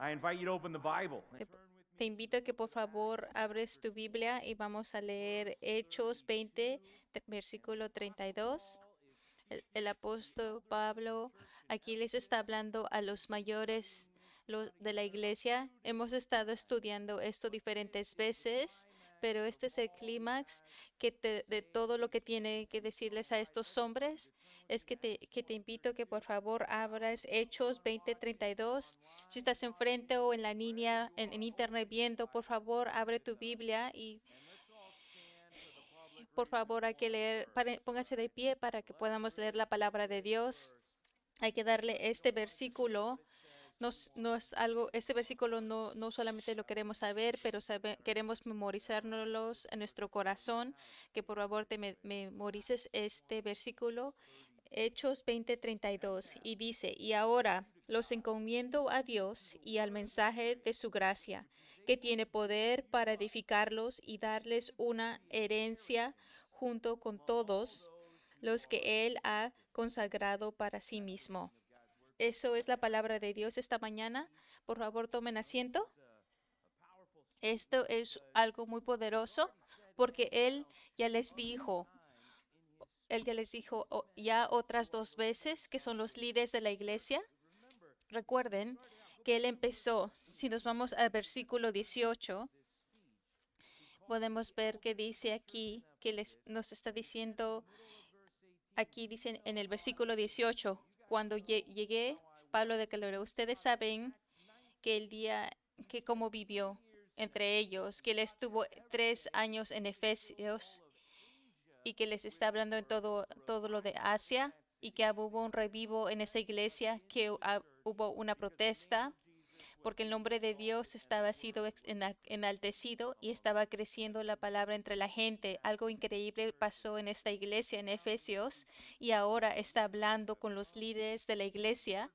I invite you to open the Bible. Te, te invito a que por favor abres tu Biblia y vamos a leer Hechos 20, versículo 32. El apóstol Pablo aquí les está hablando a los mayores de la iglesia. Hemos estado estudiando esto diferentes veces, pero este es el clímax de todo lo que tiene que decirles a estos hombres. Es que te invito que por favor abras Hechos 20:32. Si estás enfrente o en la línea, en internet viendo, por favor abre tu Biblia y por favor hay que leer, póngase de pie para que podamos leer la palabra de Dios. Hay que darle este versículo. No es algo, este versículo no solamente lo queremos saber, pero queremos memorizárnoslos en nuestro corazón. Que por favor te memorices este versículo, Hechos 20:32, y dice: Y ahora los encomiendo a Dios y al mensaje de su gracia, que tiene poder para edificarlos y darles una herencia junto con todos los que Él ha consagrado para sí mismo. Eso es la palabra de Dios esta mañana. Por favor, tomen asiento. Esto es algo muy poderoso porque él ya les dijo ya otras dos veces que son los líderes de la iglesia. Recuerden que él empezó, si nos vamos al versículo 18, podemos ver que dice aquí, que nos está diciendo, aquí dicen en el versículo 18, cuando llegué, Pablo declaró: ustedes saben que el día que cómo vivió entre ellos, que él estuvo 3 años en Efesios y que les está hablando en todo lo de Asia y que hubo un revivo en esa iglesia, que hubo una protesta porque el nombre de Dios estaba sido enaltecido y estaba creciendo la palabra entre la gente. Algo increíble pasó en esta iglesia en Efesios y ahora está hablando con los líderes de la iglesia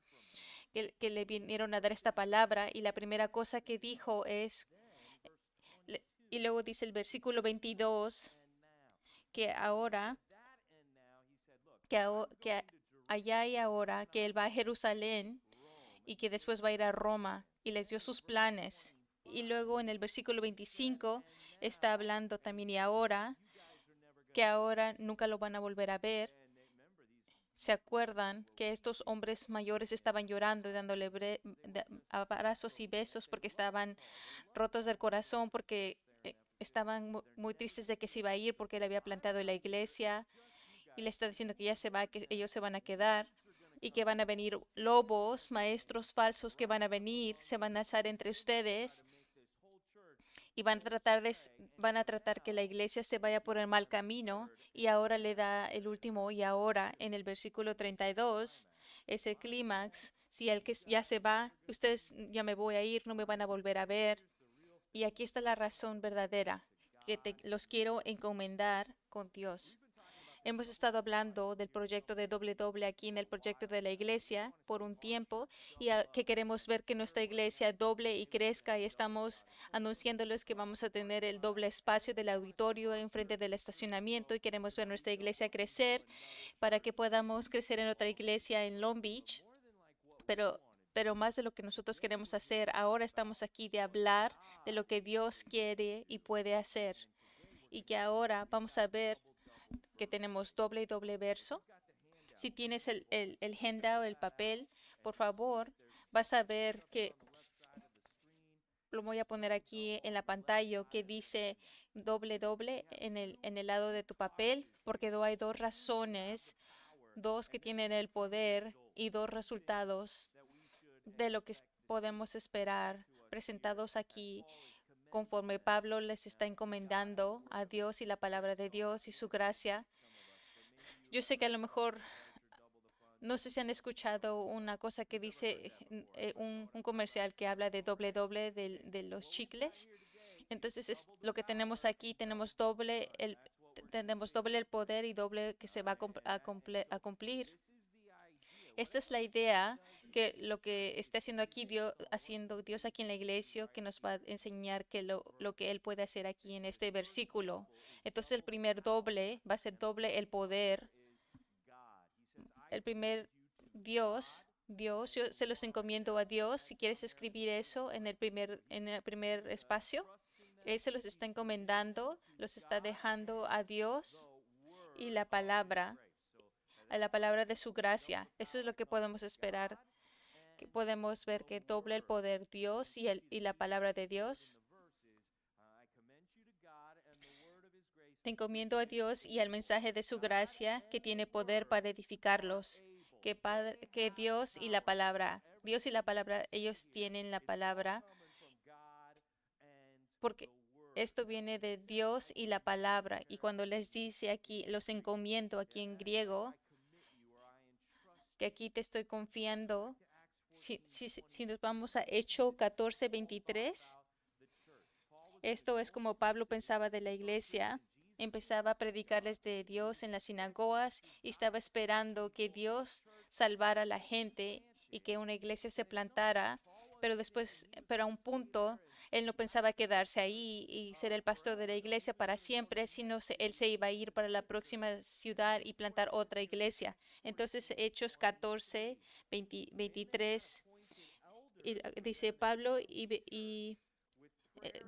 que le vinieron a dar esta palabra, y la primera cosa que dijo es, y luego dice el versículo 22, que ahora, que allá y ahora, que él va a Jerusalén y que después va a ir a Roma, y les dio sus planes. Y luego en el versículo 25 está hablando también, y ahora, que ahora nunca lo van a volver a ver. ¿Se acuerdan que estos hombres mayores estaban llorando y dándole abrazos y besos porque estaban rotos del corazón, porque estaban muy tristes de que se iba a ir porque él había plantado la iglesia, y le está diciendo que ya se va, que ellos se van a quedar y que van a venir lobos, maestros falsos que van a venir, se van a alzar entre ustedes y van a tratar que la iglesia se vaya por el mal camino. Y ahora le da el último y ahora en el versículo 32, es el clímax. Si el que ya se va, ustedes ya me voy a ir, no me van a volver a ver. Y aquí está la razón verdadera, que los quiero encomendar con Dios. Hemos estado hablando del proyecto de doble doble aquí en el proyecto de la iglesia por un tiempo, y que queremos ver que nuestra iglesia doble y crezca, y estamos anunciándoles que vamos a tener el doble espacio del auditorio enfrente del estacionamiento, y queremos ver nuestra iglesia crecer para que podamos crecer en otra iglesia en Long Beach. Pero más de lo que nosotros queremos hacer, ahora estamos aquí de hablar de lo que Dios quiere y puede hacer. Y que ahora vamos a ver que tenemos doble y doble verso. Si tienes el handout o el papel, por favor, vas a ver que lo voy a poner aquí en la pantalla, que dice doble doble en el lado de tu papel, porque hay dos razones, dos que tienen el poder y dos resultados de lo que podemos esperar presentados aquí, conforme Pablo les está encomendando a Dios y la palabra de Dios y su gracia. Yo sé que a lo mejor, no sé si han escuchado una cosa que dice, un comercial que habla de doble doble de los chicles. Entonces es lo que tenemos aquí, tenemos doble el poder y doble que se va a cumplir. Esta es la idea, que lo que está haciendo aquí haciendo Dios aquí en la iglesia, que nos va a enseñar que lo que Él puede hacer aquí en este versículo. Entonces el primer doble va a ser doble el poder. El primer Dios Dios, yo se los encomiendo a Dios. Si quieres escribir eso en el primer espacio, Él se los está encomendando, los está dejando a Dios y a la palabra de su gracia. Eso es lo que podemos esperar, que podemos ver que doble el poder Dios y la palabra de Dios. Te encomiendo a Dios y al mensaje de su gracia que tiene poder para edificarlos. Que Dios y la palabra, ellos tienen la palabra, porque esto viene de Dios y la palabra. Y cuando les dice aquí, los encomiendo aquí en griego, que aquí te estoy confiando, si nos vamos a Hechos 14:23, esto es como Pablo pensaba de la iglesia. Empezaba a predicarles de Dios en las sinagogas y estaba esperando que Dios salvara a la gente y que una iglesia se plantara, pero a un punto, él no pensaba quedarse ahí y ser el pastor de la iglesia para siempre, sino él se iba a ir para la próxima ciudad y plantar otra iglesia. Entonces, Hechos 14, 23, dice Pablo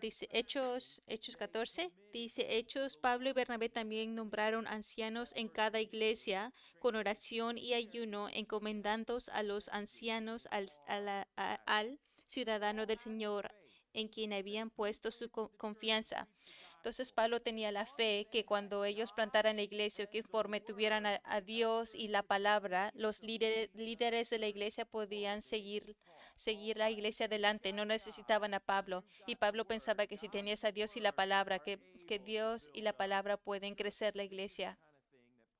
dice Hechos 14, dice Hechos, Pablo y Bernabé también nombraron ancianos en cada iglesia con oración y ayuno, encomendándolos a los ancianos al ciudadano del Señor en quien habían puesto su confianza. Entonces Pablo tenía la fe que cuando ellos plantaran la iglesia, que conforme tuvieran a Dios y la palabra, los líderes de la iglesia podían seguir la iglesia adelante, no necesitaban a Pablo. Y Pablo pensaba que si tenías a Dios y la palabra, que Dios y la palabra pueden crecer la iglesia.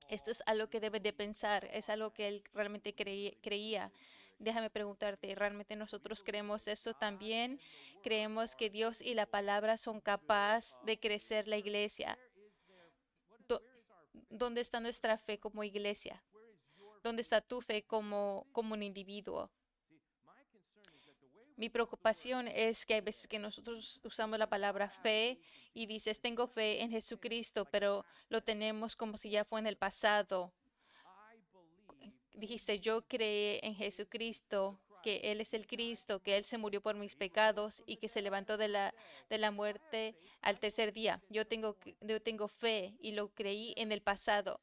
Esto es algo que deben de pensar, es algo que él realmente creía. Déjame preguntarte, ¿realmente nosotros creemos eso también? ¿Creemos que Dios y la palabra son capaces de crecer la iglesia? Do- ¿Dónde está nuestra fe como iglesia? ¿Dónde está tu fe como un individuo? Mi preocupación es que hay veces que nosotros usamos la palabra fe y dices, tengo fe en Jesucristo, pero lo tenemos como si ya fue en el pasado. Dijiste, yo creé en Jesucristo, que Él es el Cristo, que Él se murió por mis pecados y que se levantó de la muerte al tercer día. Yo tengo fe y lo creí en el pasado.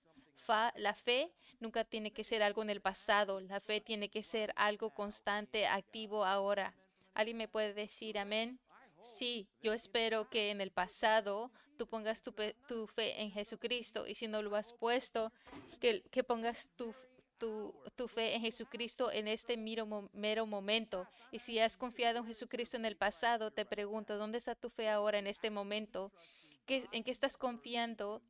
La fe nunca tiene que ser algo en el pasado, la fe tiene que ser algo constante, activo ahora. ¿Alguien me puede decir amén? Sí, yo espero que en el pasado tú pongas tu fe en Jesucristo y si no lo has puesto, que pongas tu fe en Jesucristo en este mero momento. Y si has confiado en Jesucristo en el pasado, te pregunto, ¿dónde está tu fe ahora en este momento? ¿En qué estás confiando?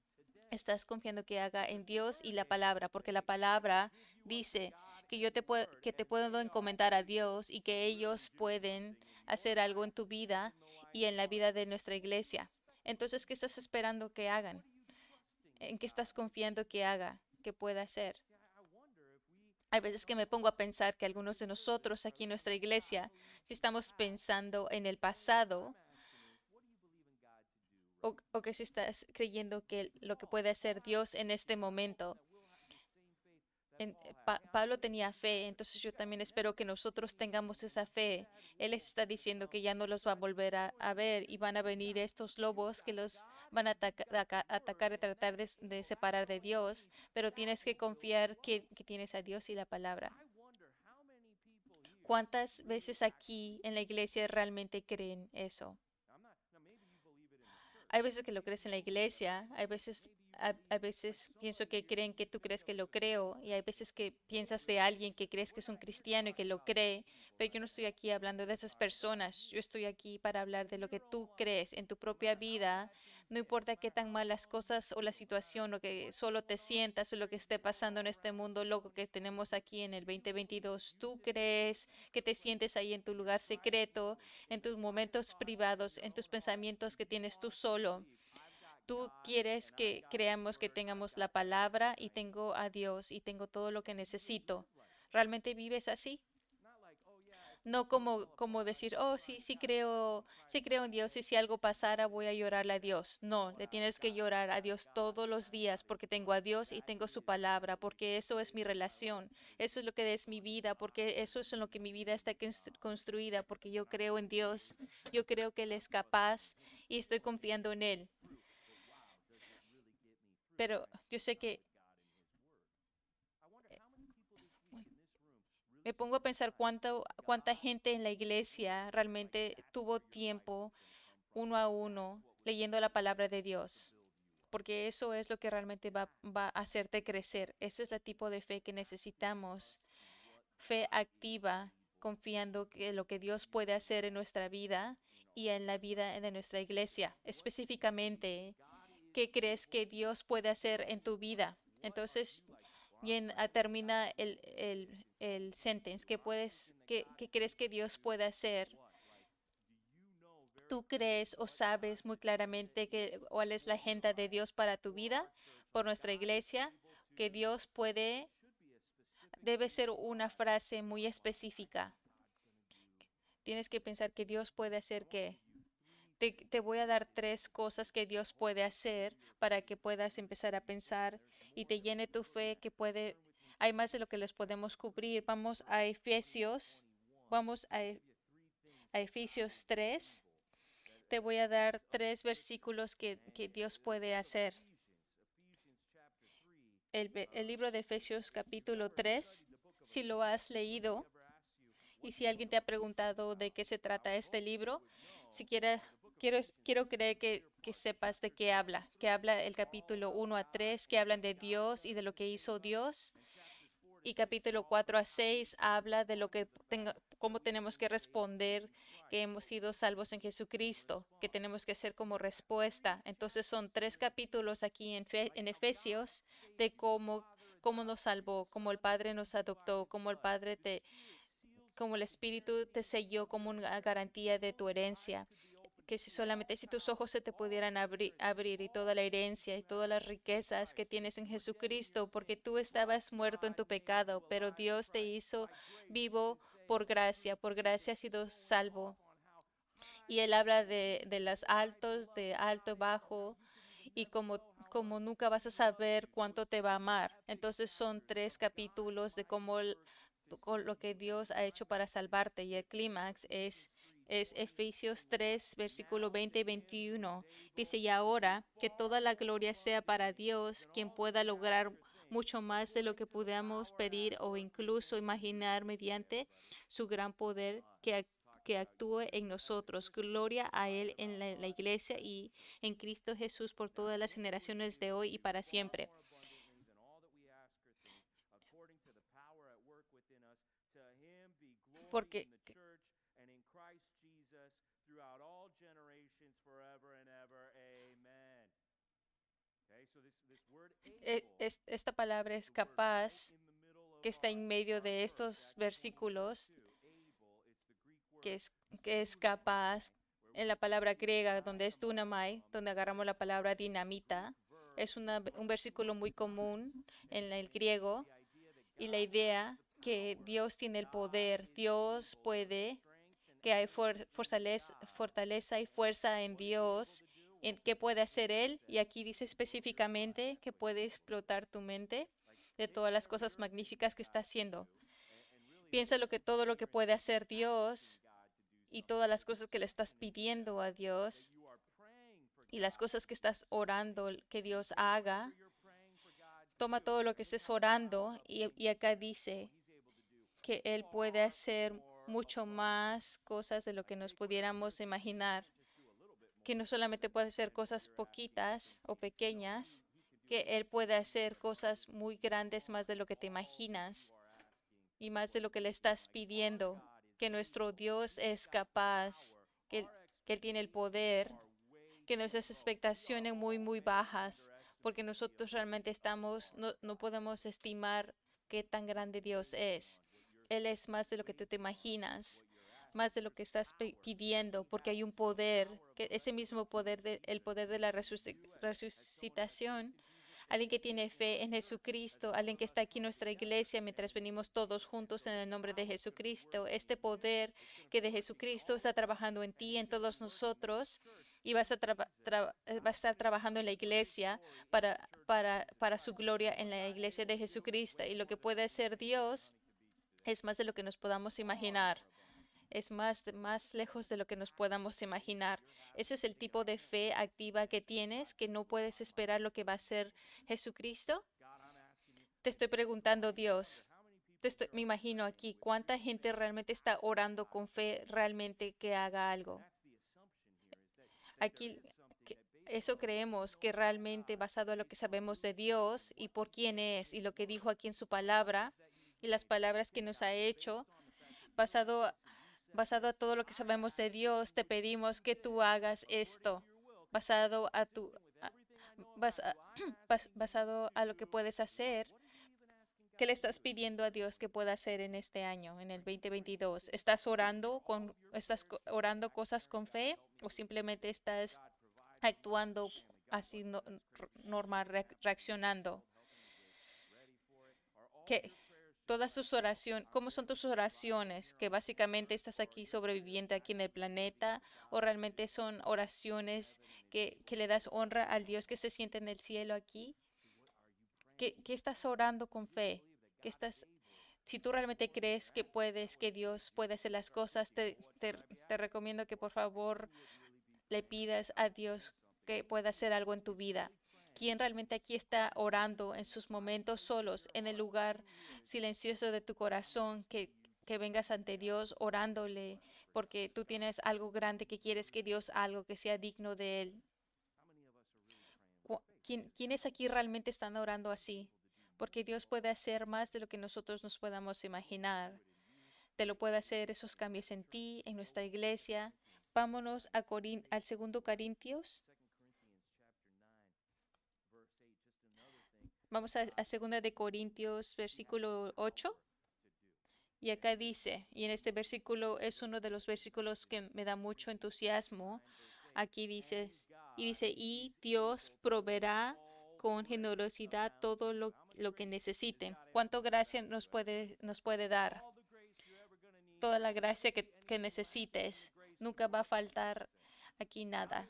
Estás confiando que haga en Dios y la palabra, porque la palabra dice que que te puedo encomendar a Dios y que ellos pueden hacer algo en tu vida y en la vida de nuestra iglesia. Entonces, ¿qué estás esperando que hagan? ¿En qué estás confiando que haga, que pueda hacer? Hay veces que me pongo a pensar que algunos de nosotros aquí en nuestra iglesia, si estamos pensando en el pasado o que si estás creyendo que lo que puede hacer Dios en este momento. Pablo tenía fe, entonces yo también espero que nosotros tengamos esa fe. Él les está diciendo que ya no los va a volver a ver y van a venir estos lobos que los van a atacar y tratar de separar de Dios, pero tienes que confiar que tienes a Dios y la palabra. ¿Cuántas veces aquí en la iglesia realmente creen eso? Hay veces que lo crees en la iglesia, hay veces pienso que creen que tú crees que lo creo y hay veces que piensas de alguien que crees que es un cristiano y que lo cree, pero yo no estoy aquí hablando de esas personas, yo estoy aquí para hablar de lo que tú crees en tu propia vida, no importa qué tan malas cosas o la situación o que solo te sientas o lo que esté pasando en este mundo loco que tenemos aquí en el 2022, tú crees que te sientes ahí en tu lugar secreto, en tus momentos privados, en tus pensamientos que tienes tú solo. Tú quieres que creamos que tengamos la palabra y tengo a Dios y tengo todo lo que necesito. ¿Realmente vives así? No como decir, oh, sí, sí creo en Dios y si algo pasara voy a llorarle a Dios. No, le tienes que llorar a Dios todos los días porque tengo a Dios y tengo su palabra, porque eso es mi relación, eso es lo que es mi vida, porque eso es en lo que mi vida está construida, porque yo creo en Dios, yo creo que Él es capaz y estoy confiando en Él. Pero yo sé que me pongo a pensar cuánta gente en la iglesia realmente tuvo tiempo uno a uno leyendo la palabra de Dios, porque eso es lo que realmente va a hacerte crecer. Ese es el tipo de fe que necesitamos, fe activa, confiando que lo que Dios puede hacer en nuestra vida y en la vida de nuestra iglesia. Específicamente, ¿qué crees que Dios puede hacer en tu vida? Entonces, termina el sentence. ¿Qué crees que Dios puede hacer? ¿Tú crees o sabes muy claramente cuál es la agenda de Dios para tu vida, por nuestra iglesia? Que Dios debe ser una frase muy específica. Tienes que pensar que Dios puede hacer que te voy a dar tres cosas que Dios puede hacer para que puedas empezar a pensar y te llene tu fe hay más de lo que les podemos cubrir. Vamos a Efesios 3. Te voy a dar tres versículos que Dios puede hacer. El libro de Efesios capítulo 3, si lo has leído y si alguien te ha preguntado de qué se trata este libro, si quiere, quiero creer que sepas de qué habla, que habla el capítulo 1 a 3, que hablan de Dios y de lo que hizo Dios. Y capítulo 4 a 6 habla de cómo tenemos que responder, que hemos sido salvos en Jesucristo, que tenemos que hacer como respuesta. Entonces son tres capítulos aquí en Efesios de cómo nos salvó, cómo el Padre nos adoptó, como el Espíritu te selló como una garantía de tu herencia, que si tus ojos se te pudieran abrir y toda la herencia y todas las riquezas que tienes en Jesucristo, porque tú estabas muerto en tu pecado, pero Dios te hizo vivo por gracia has sido salvo. Y él habla de los altos, de alto, bajo, y como nunca vas a saber cuánto te va a amar. Entonces son tres capítulos de con lo que Dios ha hecho para salvarte. Y el clímax es Efesios 3, versículo 20 y 21. Dice, y ahora que toda la gloria sea para Dios, quien pueda lograr mucho más de lo que podamos pedir o incluso imaginar mediante su gran poder que actúe en nosotros. Gloria a Él en la iglesia y en Cristo Jesús por todas las generaciones de hoy y para siempre. Porque esta palabra es capaz, que está en medio de estos versículos, que es, que es capaz, en la palabra griega, donde es dunamai, donde agarramos la palabra dinamita, es un versículo muy común en el griego, y la idea que Dios tiene el poder, Dios puede, que hay fortaleza y fuerza en Dios, en qué puede hacer Él, y aquí dice específicamente que puede explotar tu mente de todas las cosas magníficas que está haciendo. Piensa todo lo que puede hacer Dios y todas las cosas que le estás pidiendo a Dios y las cosas que estás orando que Dios haga. Toma todo lo que estés orando y acá dice que Él puede hacer mucho más cosas de lo que nos pudiéramos imaginar, que no solamente puede hacer cosas poquitas o pequeñas, que Él puede hacer cosas muy grandes más de lo que te imaginas y más de lo que le estás pidiendo, que nuestro Dios es capaz, que, que Él tiene el poder, que nuestras expectaciones muy bajas, porque nosotros realmente no podemos estimar qué tan grande Dios es. Él es más de lo que tú te imaginas, más de lo que estás pidiendo, porque hay un poder, que ese mismo poder, el poder de la resucitación, alguien que tiene fe en Jesucristo, alguien que está aquí en nuestra iglesia mientras venimos todos juntos en el nombre de Jesucristo. Este poder que de Jesucristo está trabajando en ti, en todos nosotros, y va a estar trabajando en la iglesia para su gloria en la iglesia de Jesucristo. Y lo que puede hacer Dios es más de lo que nos podamos imaginar. Es más lejos de lo que nos podamos imaginar. Ese es el tipo de fe activa que tienes, que no puedes esperar lo que va a hacer Jesucristo. Te estoy preguntando, Dios, me imagino aquí, ¿cuánta gente realmente está orando con fe realmente que haga algo? Aquí, eso creemos que realmente basado en lo que sabemos de Dios y por quién es y lo que dijo aquí en su palabra y las palabras que nos ha hecho, basado basado a todo lo que sabemos de Dios, te pedimos que tú hagas esto, basado a basado a lo que puedes hacer. ¿Qué le estás pidiendo a Dios que pueda hacer en este año, en el 2022? ¿Estás orando cosas con fe o simplemente estás actuando así normal, reaccionando? ¿Qué, todas tus oraciones, cómo son tus oraciones? ¿Que básicamente estás aquí sobreviviendo aquí en el planeta o realmente son oraciones que le das honra al Dios que se siente en el cielo aquí? ¿Qué estás orando con fe? Si tú realmente crees que que Dios puede hacer las cosas, te recomiendo que por favor le pidas a Dios que pueda hacer algo en tu vida. ¿Quién realmente aquí está orando en sus momentos solos, en el lugar silencioso de tu corazón, que vengas ante Dios orándole porque tú tienes algo grande que quieres que Dios algo que sea digno de Él? ¿Quiénes aquí realmente están orando así? Porque Dios puede hacer más de lo que nosotros nos podamos imaginar. Te lo puede hacer esos cambios en ti, en nuestra iglesia. Vámonos al segundo Corintios. Vamos a segunda de Corintios, versículo 8. Y acá dice, y en este versículo es uno de los versículos que me da mucho entusiasmo. Aquí y Dios proveerá con generosidad todo lo que necesiten. ¿Cuánto gracia nos puede dar? Toda la gracia que necesites. Nunca va a faltar aquí nada.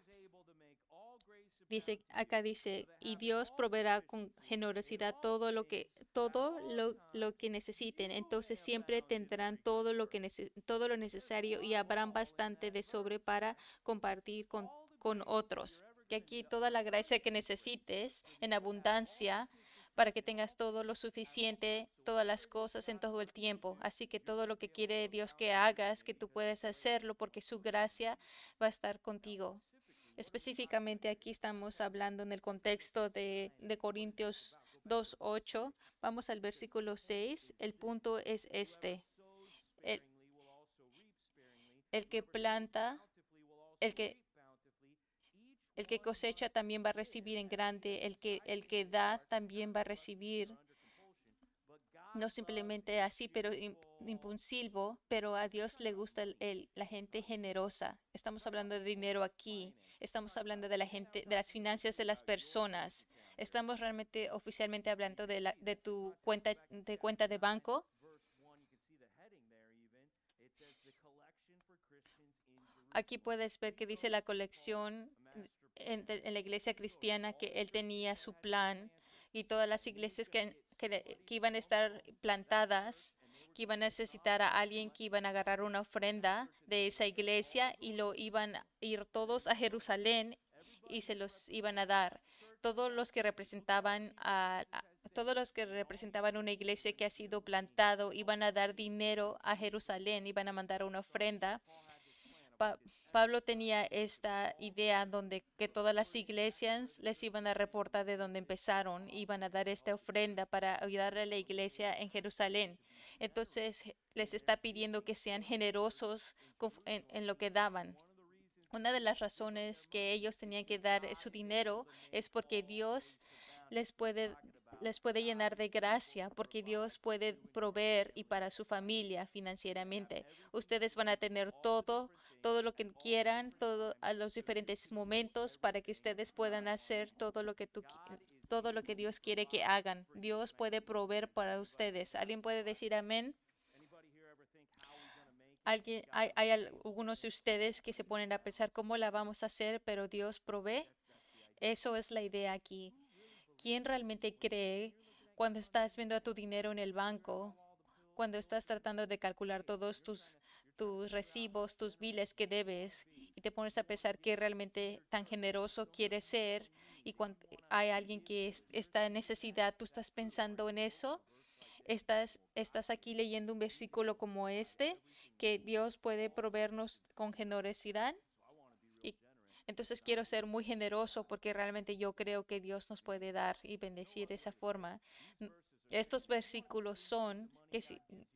Acá dice, y Dios proveerá con generosidad lo que necesiten. Entonces siempre tendrán todo lo necesario y habrán bastante de sobre para compartir con otros. Que aquí toda la gracia que necesites en abundancia para que tengas todo lo suficiente, todas las cosas en todo el tiempo. Así que todo lo que quiere Dios que hagas, que tú puedes hacerlo porque su gracia va a estar contigo. Específicamente aquí estamos hablando en el contexto de Corintios 2:8. Vamos al versículo 6. El punto es este. El, el que planta, el que, el que cosecha también va a recibir en grande. El que da también va a recibir. No simplemente así, pero impulsivo, pero a Dios le gusta la gente generosa. Estamos hablando de dinero aquí. Estamos hablando de la gente, de las finanzas de las personas. Estamos realmente oficialmente hablando de tu cuenta de banco. Aquí puedes ver que dice la colección en la iglesia cristiana que él tenía su plan y todas las iglesias que iban a estar plantadas, que iban a necesitar a alguien que iban a agarrar una ofrenda de esa iglesia y lo iban a ir todos a Jerusalén y se los iban a dar. Todos los que representaban todos los que representaban una iglesia que ha sido plantado iban a dar dinero a Jerusalén, iban a mandar una ofrenda. Pablo tenía esta idea donde que todas las iglesias les iban a reportar de dónde empezaron, iban a dar esta ofrenda para ayudarle a la iglesia en Jerusalén. Entonces les está pidiendo que sean generosos en lo que daban. Una de las razones que ellos tenían que dar su dinero es porque Dios les puede les puede llenar de gracia, porque Dios puede proveer y para su familia financieramente. Ustedes van a tener todo lo que quieran, todo a los diferentes momentos para que ustedes puedan hacer todo lo que todo lo que Dios quiere que hagan. Dios puede proveer para ustedes. ¿Alguien puede decir amén? Hay algunos de ustedes que se ponen a pensar cómo la vamos a hacer, pero Dios provee. Eso es la idea aquí. ¿Quién realmente cree cuando estás viendo a tu dinero en el banco, cuando estás tratando de calcular todos tus recibos, tus biles que debes y te pones a pensar qué realmente tan generoso quieres ser y cuando hay alguien que está en necesidad, tú estás pensando en eso? Estás aquí leyendo un versículo como este, que Dios puede proveernos con generosidad. Y entonces quiero ser muy generoso porque realmente yo creo que Dios nos puede dar y bendecir de esa forma. N- Estos versículos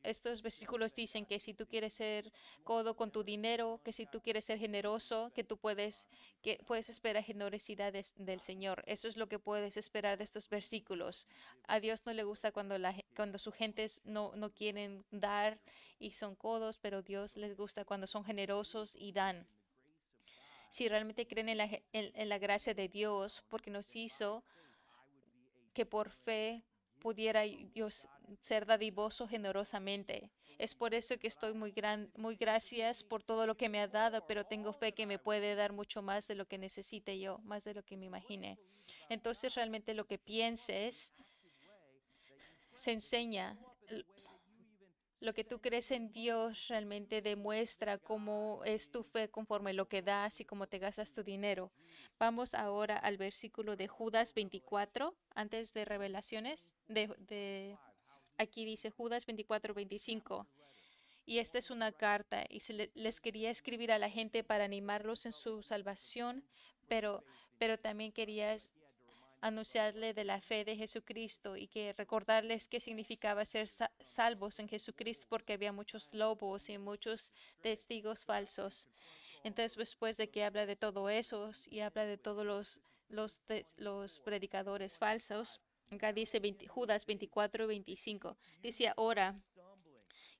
estos versículos dicen que si tú quieres ser codo con tu dinero, que si tú quieres ser generoso, que puedes esperar generosidad del Señor. Eso es lo que puedes esperar de estos versículos. A Dios no le gusta cuando cuando su gente no quieren dar y son codos, pero Dios les gusta cuando son generosos y dan. Si realmente creen en la gracia de Dios, porque nos hizo que por fe pudiera Dios ser dadivoso generosamente. Es por eso que estoy muy gracias por todo lo que me ha dado, pero tengo fe que me puede dar mucho más de lo que necesite yo, más de lo que me imagine. Entonces realmente lo que pienses se enseña. Lo que tú crees en Dios realmente demuestra cómo es tu fe conforme lo que das y cómo te gastas tu dinero. Vamos ahora al versículo de Judas 24, antes de Revelaciones. Aquí dice Judas 24:25. Y esta es una carta y les quería escribir a la gente para animarlos en su salvación, pero también quería anunciarle de la fe de Jesucristo y que recordarles qué significaba ser salvos en Jesucristo porque había muchos lobos y muchos testigos falsos. Entonces, después de que habla de todo eso y habla de todos los predicadores falsos, acá dice Judas 24:25, dice ahora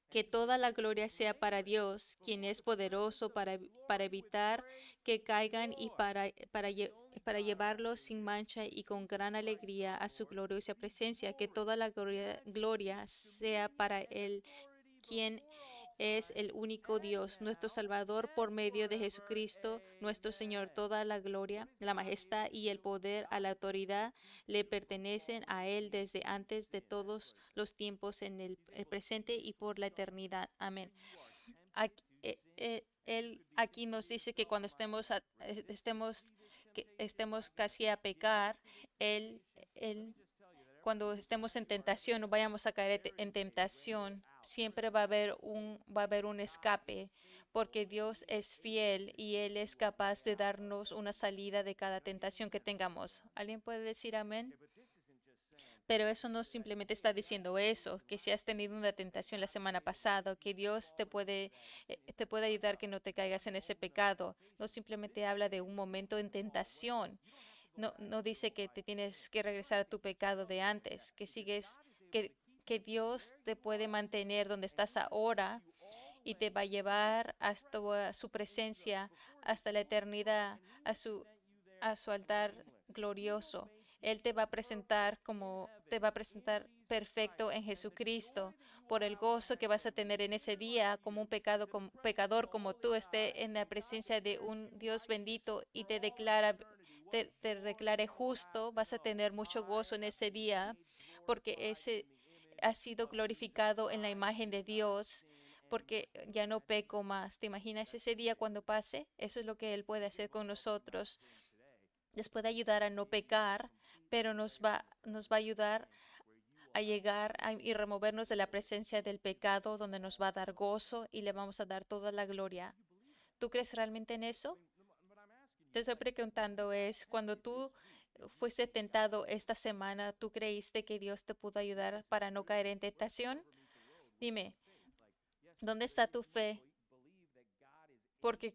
que toda la gloria sea para Dios, quien es poderoso para evitar que caigan y para llevarlos sin mancha y con gran alegría a su gloriosa presencia. Que toda la gloria sea para Él, quien es el único Dios, nuestro Salvador, por medio de Jesucristo, nuestro Señor. Toda la gloria, la majestad y el poder a la autoridad le pertenecen a Él desde antes de todos los tiempos, en el presente y por la eternidad. Amén. Él aquí nos dice que cuando que estemos casi a pecar, Él cuando estemos en tentación, no vayamos a caer en tentación, siempre va a haber un escape, porque Dios es fiel y Él es capaz de darnos una salida de cada tentación que tengamos. ¿Alguien puede decir amén? Pero eso no simplemente está diciendo eso, que si has tenido una tentación la semana pasada, que Dios te puede ayudar que no te caigas en ese pecado. No simplemente habla de un momento en tentación. No dice que te tienes que regresar a tu pecado de antes, que, que Dios te puede mantener donde estás ahora y te va a llevar hasta su presencia, hasta la eternidad, a su altar glorioso. Él te va a presentar perfecto en Jesucristo por el gozo que vas a tener en ese día como un pecador como tú esté en la presencia de un Dios bendito y te declare justo. Vas a tener mucho gozo en ese día porque ese ha sido glorificado en la imagen de Dios, porque ya no peco más. ¿Te imaginas ese día cuando pase? Eso es lo que Él puede hacer con nosotros. Les puede ayudar a no pecar, pero nos va a ayudar a y removernos de la presencia del pecado, donde nos va a dar gozo y le vamos a dar toda la gloria. ¿Tú crees realmente en eso? Te estoy preguntando es, cuando tú fuiste tentado esta semana, ¿tú creíste que Dios te pudo ayudar para no caer en tentación? Dime, ¿dónde está tu fe? Porque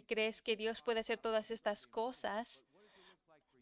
crees que Dios puede hacer todas estas cosas,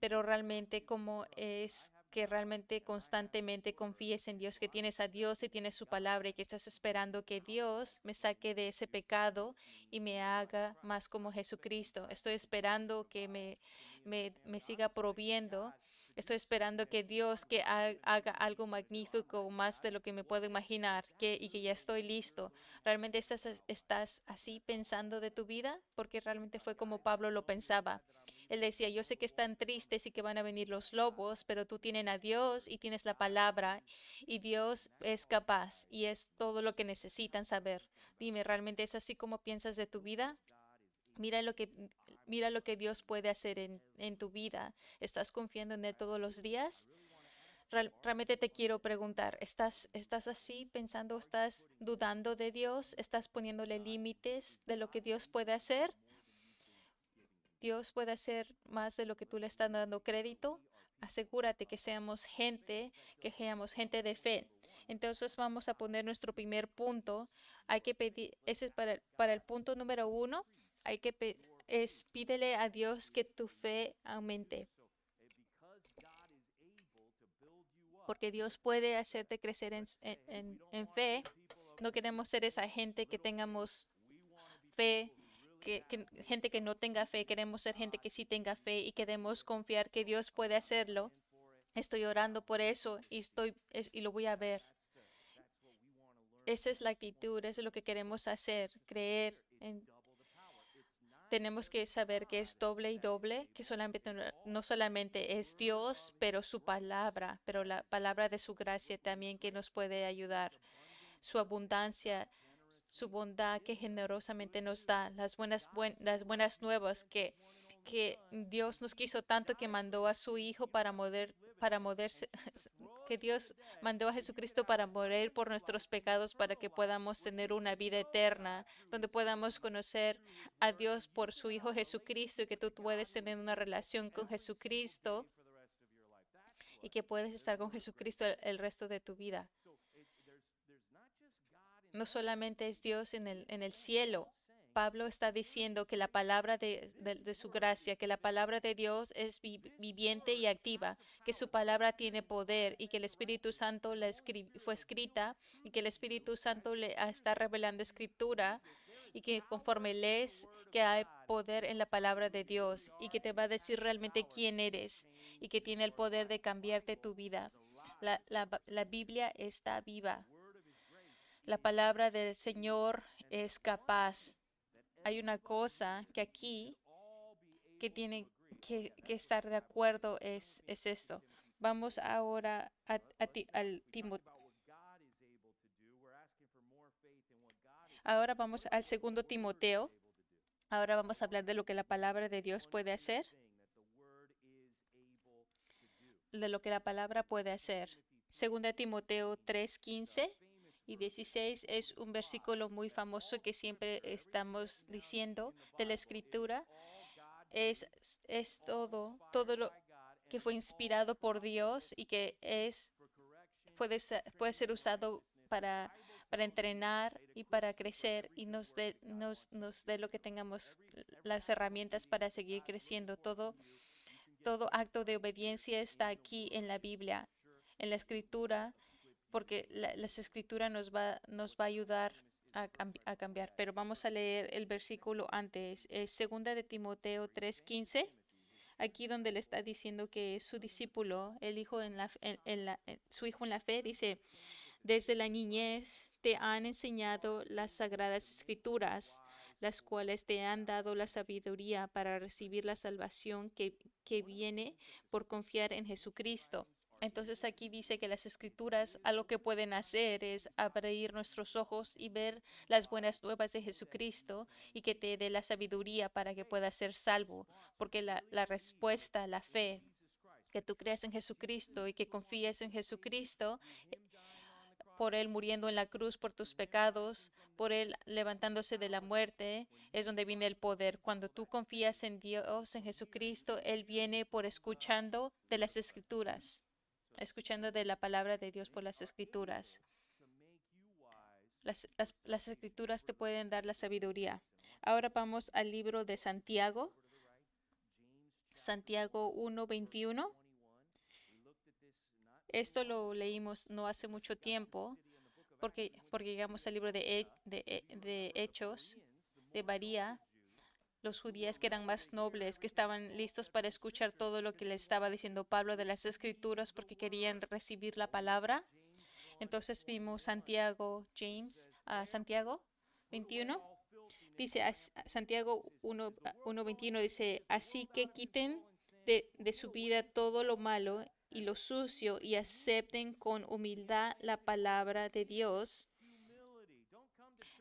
pero realmente cómo es que realmente constantemente confíes en Dios, que tienes a Dios y tienes su palabra y que estás esperando que Dios me saque de ese pecado y me haga más como Jesucristo. Estoy esperando que me siga proviendo Estoy esperando que Dios que haga algo magnífico, más de lo que me puedo imaginar, y que ya estoy listo. ¿Realmente estás así pensando de tu vida? Porque realmente fue como Pablo lo pensaba. Él decía, yo sé que están tristes y que van a venir los lobos, pero tú tienes a Dios y tienes la palabra, y Dios es capaz y es todo lo que necesitan saber. Dime, ¿realmente es así como piensas de tu vida? Mira lo que, mira lo que Dios puede hacer en tu vida. ¿Estás confiando en Él todos los días? Realmente te quiero preguntar, ¿estás así pensando, estás dudando de Dios? ¿Estás poniéndole límites de lo que Dios puede hacer? ¿Dios puede hacer más de lo que tú le estás dando crédito? Asegúrate que seamos gente de fe. Entonces vamos a poner nuestro primer punto. Hay que pedir, ese es para el punto número uno. Hay que pídele a Dios que tu fe aumente, porque Dios puede hacerte crecer en fe. No queremos ser esa gente que tengamos fe, gente que no tenga fe. Queremos ser gente que sí tenga fe y queremos confiar que Dios puede hacerlo. Estoy orando por eso y lo voy a ver. Esa es la actitud, eso es lo que queremos hacer, creer en. Tenemos que saber que es doble y doble, que solamente no solamente es Dios, pero su palabra, pero la palabra de su gracia también que nos puede ayudar. Su abundancia, su bondad que generosamente nos da, las buenas nuevas que Dios nos quiso tanto que mandó a su Hijo para moverse, que Dios mandó a Jesucristo para morir por nuestros pecados, para que podamos tener una vida eterna, donde podamos conocer a Dios por su Hijo Jesucristo, y que tú puedes tener una relación con Jesucristo y que puedes estar con Jesucristo el resto de tu vida. No solamente es Dios en el cielo. Pablo está diciendo que la palabra de su gracia, que la palabra de Dios es viviente y activa, que su palabra tiene poder y que el Espíritu Santo fue escrita y que el Espíritu Santo le está revelando escritura, y que conforme lees que hay poder en la palabra de Dios y que te va a decir realmente quién eres y que tiene el poder de cambiarte tu vida. La Biblia está viva. La palabra del Señor es capaz. Hay una cosa que aquí que tiene que estar de acuerdo es esto. Vamos ahora al Timoteo. Ahora vamos al segundo Timoteo. Ahora vamos a hablar de lo que la palabra de Dios puede hacer, de lo que la palabra puede hacer. Segunda Timoteo 3:15 y 16 es un versículo muy famoso que siempre estamos diciendo de la Escritura. Es, es todo lo que fue inspirado por Dios y que puede ser usado para entrenar y para crecer, y nos dé lo que tengamos, las herramientas para seguir creciendo. Todo acto de obediencia está aquí en la Biblia, en la Escritura, porque las Escrituras nos va a ayudar a cambiar. Pero vamos a leer el versículo antes. Es segunda de Timoteo 3:15. Aquí donde le está diciendo que su discípulo, el hijo su hijo en la fe, dice: desde la niñez te han enseñado las sagradas escrituras, las cuales te han dado la sabiduría para recibir la salvación que viene por confiar en Jesucristo. Entonces aquí dice que las escrituras algo que pueden hacer es abrir nuestros ojos y ver las buenas nuevas de Jesucristo, y que te dé la sabiduría para que puedas ser salvo, porque la respuesta, la fe, que tú creas en Jesucristo y que confíes en Jesucristo, por Él muriendo en la cruz por tus pecados, por Él levantándose de la muerte, es donde viene el poder. Cuando tú confías en Dios, en Jesucristo, Él viene por escuchando de las Escrituras, escuchando de la palabra de Dios por las Escrituras. Las Escrituras te pueden dar la sabiduría. Ahora vamos al libro de Santiago, Santiago 1:21. Esto lo leímos no hace mucho tiempo, porque llegamos al libro de Hechos, de María. los judíos que eran más nobles, que estaban listos para escuchar todo lo que le estaba diciendo Pablo de las Escrituras porque querían recibir la palabra. Entonces vimos Santiago, Santiago 21. Dice Santiago 1:21 dice, así que quiten de su vida todo lo malo y lo sucio y acepten con humildad la palabra de Dios.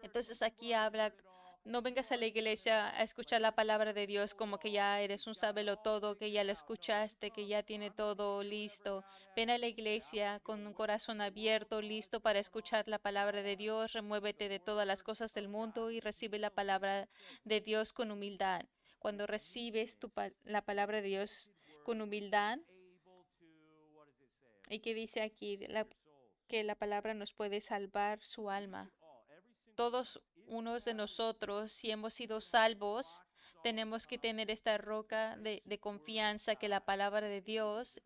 Entonces aquí habla, no vengas a la iglesia a escuchar la palabra de Dios como que ya eres un todo, que ya la escuchaste, que ya tiene todo listo. Ven a la iglesia con un corazón abierto, listo para escuchar la palabra de Dios. Remuévete de todas las cosas del mundo y recibe la palabra de Dios con humildad. Cuando recibes la palabra de Dios con humildad, y que dice aquí que la palabra nos puede salvar su alma. Todos unos de nosotros, si hemos sido salvos, tenemos que tener esta roca de confianza que la palabra de Dios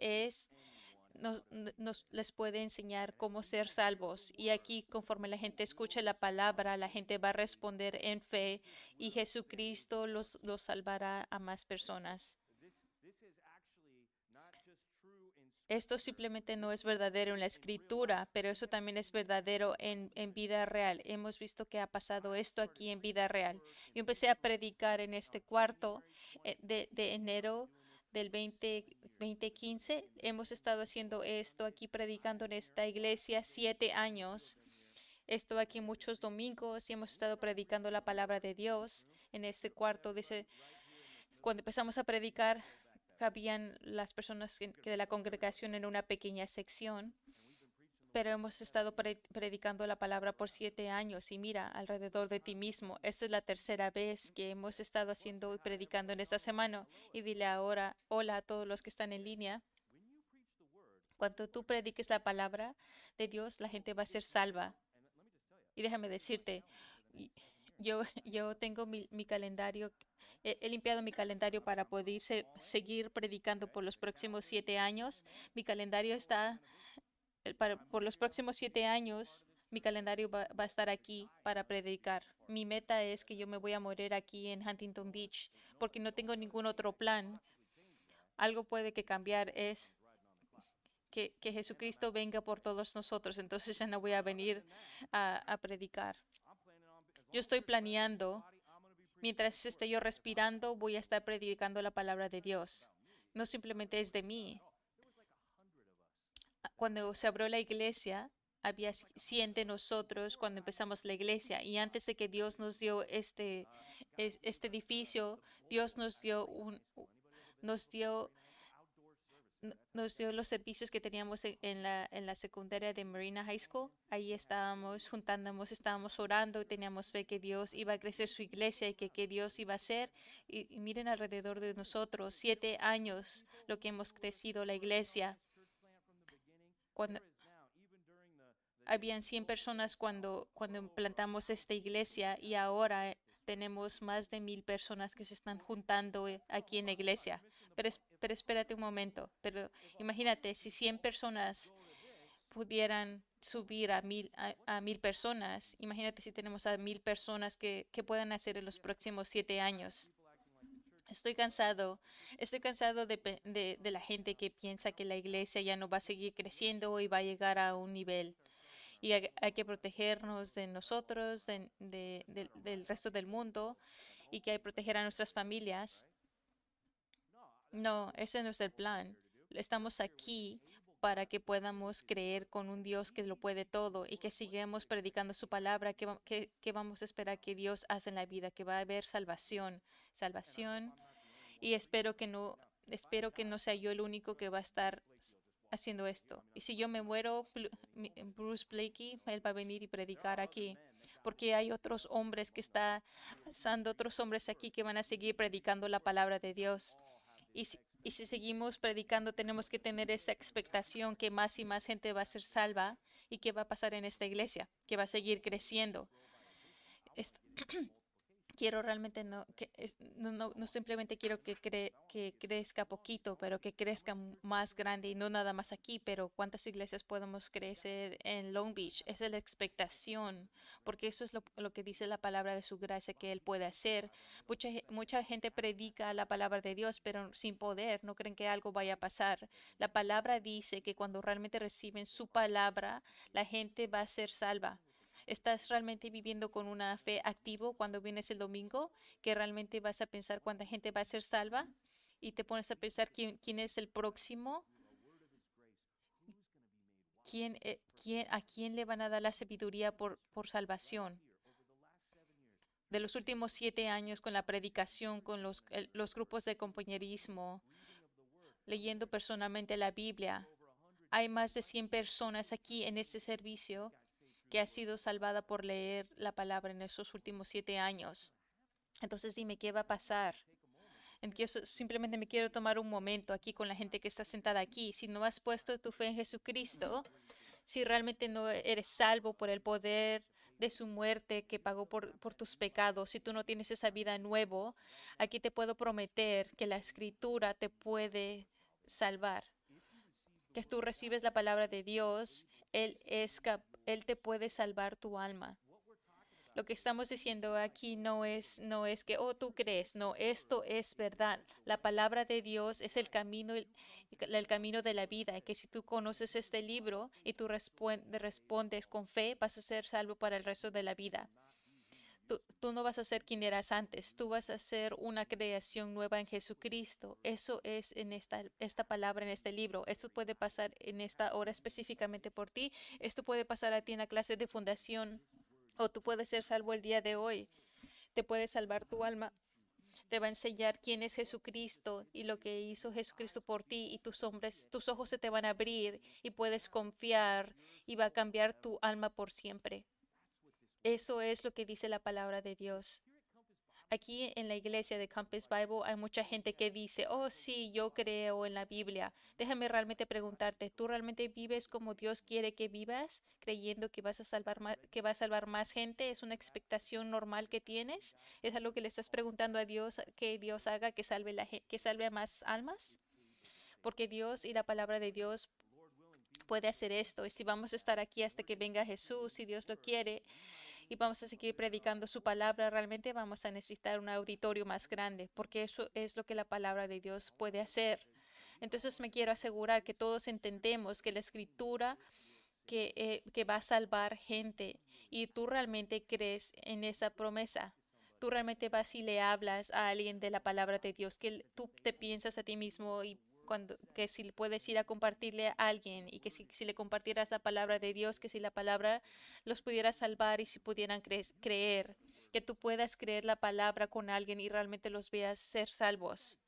nos les puede enseñar cómo ser salvos. Y aquí, conforme la gente escuche la palabra, la gente va a responder en fe y Jesucristo los salvará a más personas. Esto simplemente no es verdadero en la escritura, pero eso también es verdadero en vida real. Hemos visto que ha pasado esto aquí en vida real. Yo empecé a predicar en este cuarto de enero del 2015. Hemos estado haciendo esto aquí, predicando en esta iglesia 7 años. Estuve aquí muchos domingos y hemos estado predicando la palabra de Dios en este cuarto. Dice, cuando empezamos a predicar, cabían las personas que de la congregación en una pequeña sección, pero hemos estado predicando la palabra por 7 años y mira alrededor de ti mismo. Esta es la tercera vez que hemos estado haciendo y predicando en esta semana. Y dile ahora, hola a todos los que están en línea. Cuando tú prediques la palabra de Dios, la gente va a ser salva. Y déjame decirte, yo tengo mi calendario, he limpiado mi calendario para poder seguir predicando por los próximos 7 años. Mi calendario está, por los próximos 7 años, mi calendario va a estar aquí para predicar. Mi meta es que yo me voy a morir aquí en Huntington Beach porque no tengo ningún otro plan. Algo puede que cambiar es que Jesucristo venga por todos nosotros. Entonces ya no voy a venir a predicar. Yo estoy planeando, mientras esté yo respirando, voy a estar predicando la palabra de Dios. No simplemente es de mí. Cuando se abrió la iglesia, había 100 de nosotros cuando empezamos la iglesia. Y antes de que Dios nos dio este edificio, Dios nos dio los servicios que teníamos en la secundaria de Marina High School. Ahí estábamos juntándonos, estábamos orando y teníamos fe que Dios iba a crecer su iglesia y que Dios iba a hacer. Y miren alrededor de nosotros, 7 años lo que hemos crecido la iglesia. Cuando habían 100 personas cuando implantamos esta iglesia y ahora tenemos más de 1000 personas que se están juntando aquí en la iglesia. Pero espérate un momento. Pero imagínate, si 100 personas pudieran subir a 1000 personas, imagínate si tenemos a 1000 personas que puedan hacer en los próximos 7 años. Estoy cansado de la gente que piensa que la iglesia ya no va a seguir creciendo y va a llegar a un nivel. Y hay que protegernos de nosotros, del resto del mundo, y que hay que proteger a nuestras familias. No, ese no es el plan. Estamos aquí para que podamos creer con un Dios que lo puede todo y que sigamos predicando su palabra, que vamos a esperar que Dios haga en la vida, que va a haber salvación, y espero que no sea yo el único que va a estar haciendo esto. Y si yo me muero, Bruce Blakey, él va a venir y predicar aquí, porque hay otros hombres que está alzando, otros hombres aquí que van a seguir predicando la palabra de Dios. Y si seguimos predicando, tenemos que tener esta expectación que más y más gente va a ser salva y que va a pasar en esta iglesia, que va a seguir creciendo. quiero realmente no simplemente quiero que crezca poquito, pero que crezca más grande y no nada más aquí, pero cuántas iglesias podemos crecer en Long Beach. Esa es la expectación, porque eso es lo que dice la palabra de su gracia que Él puede hacer. Mucha gente predica la palabra de Dios, pero sin poder, no creen que algo vaya a pasar. La palabra dice que cuando realmente reciben su palabra, la gente va a ser salva. ¿Estás realmente viviendo con una fe activo cuando vienes el domingo? Que realmente vas a pensar cuánta gente va a ser salva y te pones a pensar quién es el próximo, a quién le van a dar la sabiduría por salvación. De los últimos 7 años con la predicación, con los grupos de compañerismo, leyendo personalmente la Biblia, hay más de 100 personas aquí en este servicio que ha sido salvada por leer la palabra en esos últimos 7 años. Entonces dime, ¿qué va a pasar? Simplemente me quiero tomar un momento aquí con la gente que está sentada aquí. Si no has puesto tu fe en Jesucristo, si realmente no eres salvo por el poder de su muerte que pagó por tus pecados, si tú no tienes esa vida nueva, aquí te puedo prometer que la Escritura te puede salvar. Que tú recibes la palabra de Dios, Él te puede salvar tu alma. Lo que estamos diciendo aquí no es que, oh, tú crees, no, esto es verdad. La palabra de Dios es el camino de la vida, y que si tú conoces este libro y tú respondes con fe, vas a ser salvo para el resto de la vida. Tú no vas a ser quien eras antes, tú vas a ser una creación nueva en Jesucristo. Eso es en esta palabra, en este libro. Esto puede pasar en esta hora específicamente por ti. Esto puede pasar a ti en la clase de fundación, o tú puedes ser salvo el día de hoy. Te puede salvar tu alma. Te va a enseñar quién es Jesucristo y lo que hizo Jesucristo por ti, y tus ojos se te van a abrir y puedes confiar, y va a cambiar tu alma por siempre. Eso es lo que dice la palabra de Dios. Aquí en la iglesia de Compass Bible hay mucha gente que dice, oh sí, yo creo en la Biblia. Déjame realmente preguntarte, ¿tú realmente vives como Dios quiere que vivas, creyendo que vas a salvar que va a salvar más gente? ¿Es una expectación normal que tienes? ¿Es algo que le estás preguntando a Dios que Dios haga, que que salve a más almas? Porque Dios y la palabra de Dios puede hacer esto. Y si vamos a estar aquí hasta que venga Jesús, si Dios lo quiere, y vamos a seguir predicando su palabra, realmente vamos a necesitar un auditorio más grande, porque eso es lo que la palabra de Dios puede hacer. Entonces me quiero asegurar que todos entendemos que la escritura que va a salvar gente, y tú realmente crees en esa promesa. Tú realmente vas y le hablas a alguien de la palabra de Dios, que tú te piensas a ti mismo, y que si puedes ir a compartirle a alguien, y que si le compartieras la palabra de Dios, que si la palabra los pudiera salvar y si pudieran creer, que tú puedas creer la palabra con alguien y realmente los veas ser salvos.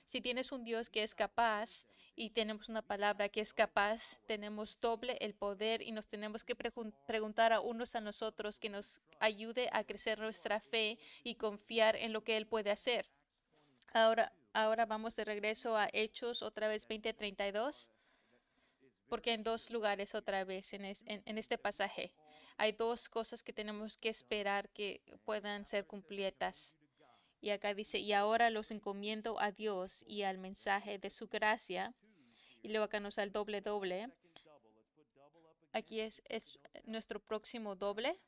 Si tienes un Dios que es capaz y tenemos una palabra que es capaz, tenemos doble el poder, y nos tenemos que preguntar a unos a nosotros que nos ayude a crecer nuestra fe y confiar en lo que Él puede hacer. Ahora vamos de regreso a Hechos, otra vez 20:32, porque en dos lugares otra vez en este pasaje hay dos cosas que tenemos que esperar que puedan ser cumplidas. Y acá dice, y ahora los encomiendo a Dios y al mensaje de su gracia. Y luego acá nos da el doble doble. Aquí es nuestro próximo doble.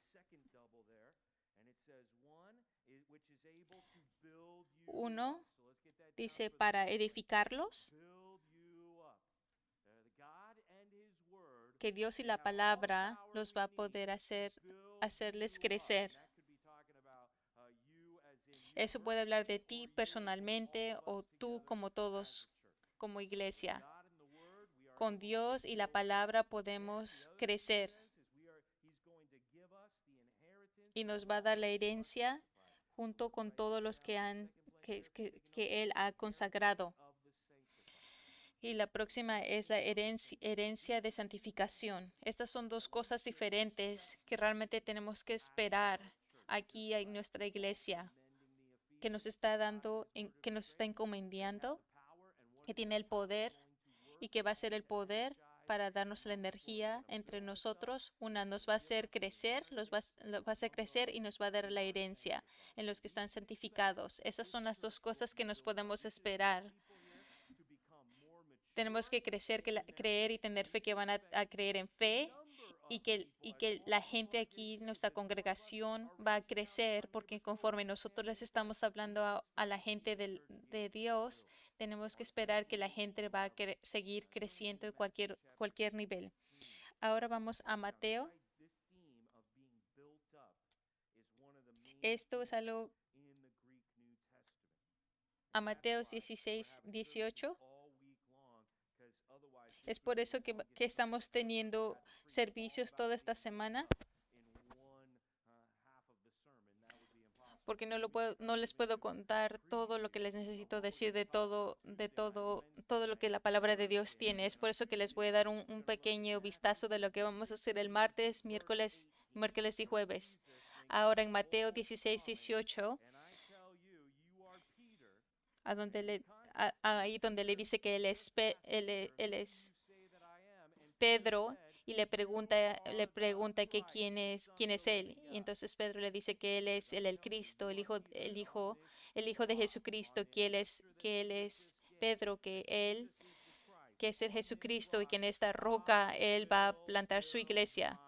Uno dice para edificarlos, que Dios y la palabra los va a poder hacerles crecer. Eso puede hablar de ti personalmente, o tú como todos, como iglesia. Con Dios y la palabra podemos crecer, y nos va a dar la herencia junto con todos los que Él ha consagrado. Y la próxima es la herencia de santificación. Estas son dos cosas diferentes que realmente tenemos que esperar aquí en nuestra iglesia, que nos está encomendando, que tiene el poder y que va a ser el poder para darnos la energía entre nosotros. Una nos va a hacer crecer, lo va a hacer crecer y nos va a dar la herencia en los que están santificados. Esas son las dos cosas que nos podemos esperar. Tenemos que crecer, creer y tener fe que van a creer en fe y que la gente aquí, nuestra congregación, va a crecer porque conforme nosotros les estamos hablando a la gente de Dios, tenemos que esperar que la gente va a seguir creciendo en cualquier nivel. Ahora vamos a Mateo. Esto es algo a Mateo 16:18. Es por eso que estamos teniendo servicios toda esta semana, porque no les puedo contar todo lo que les necesito decir todo lo que la palabra de Dios tiene. Es por eso que les voy a dar un pequeño vistazo de lo que vamos a hacer el martes, miércoles y jueves. Ahora en Mateo 16:18, ahí donde le dice que él es Pedro y le pregunta que quién es él. Y entonces Pedro le dice que él es el Cristo, el hijo de Jesucristo, que él es Pedro, que es el Jesucristo y que en esta roca él va a plantar su iglesia,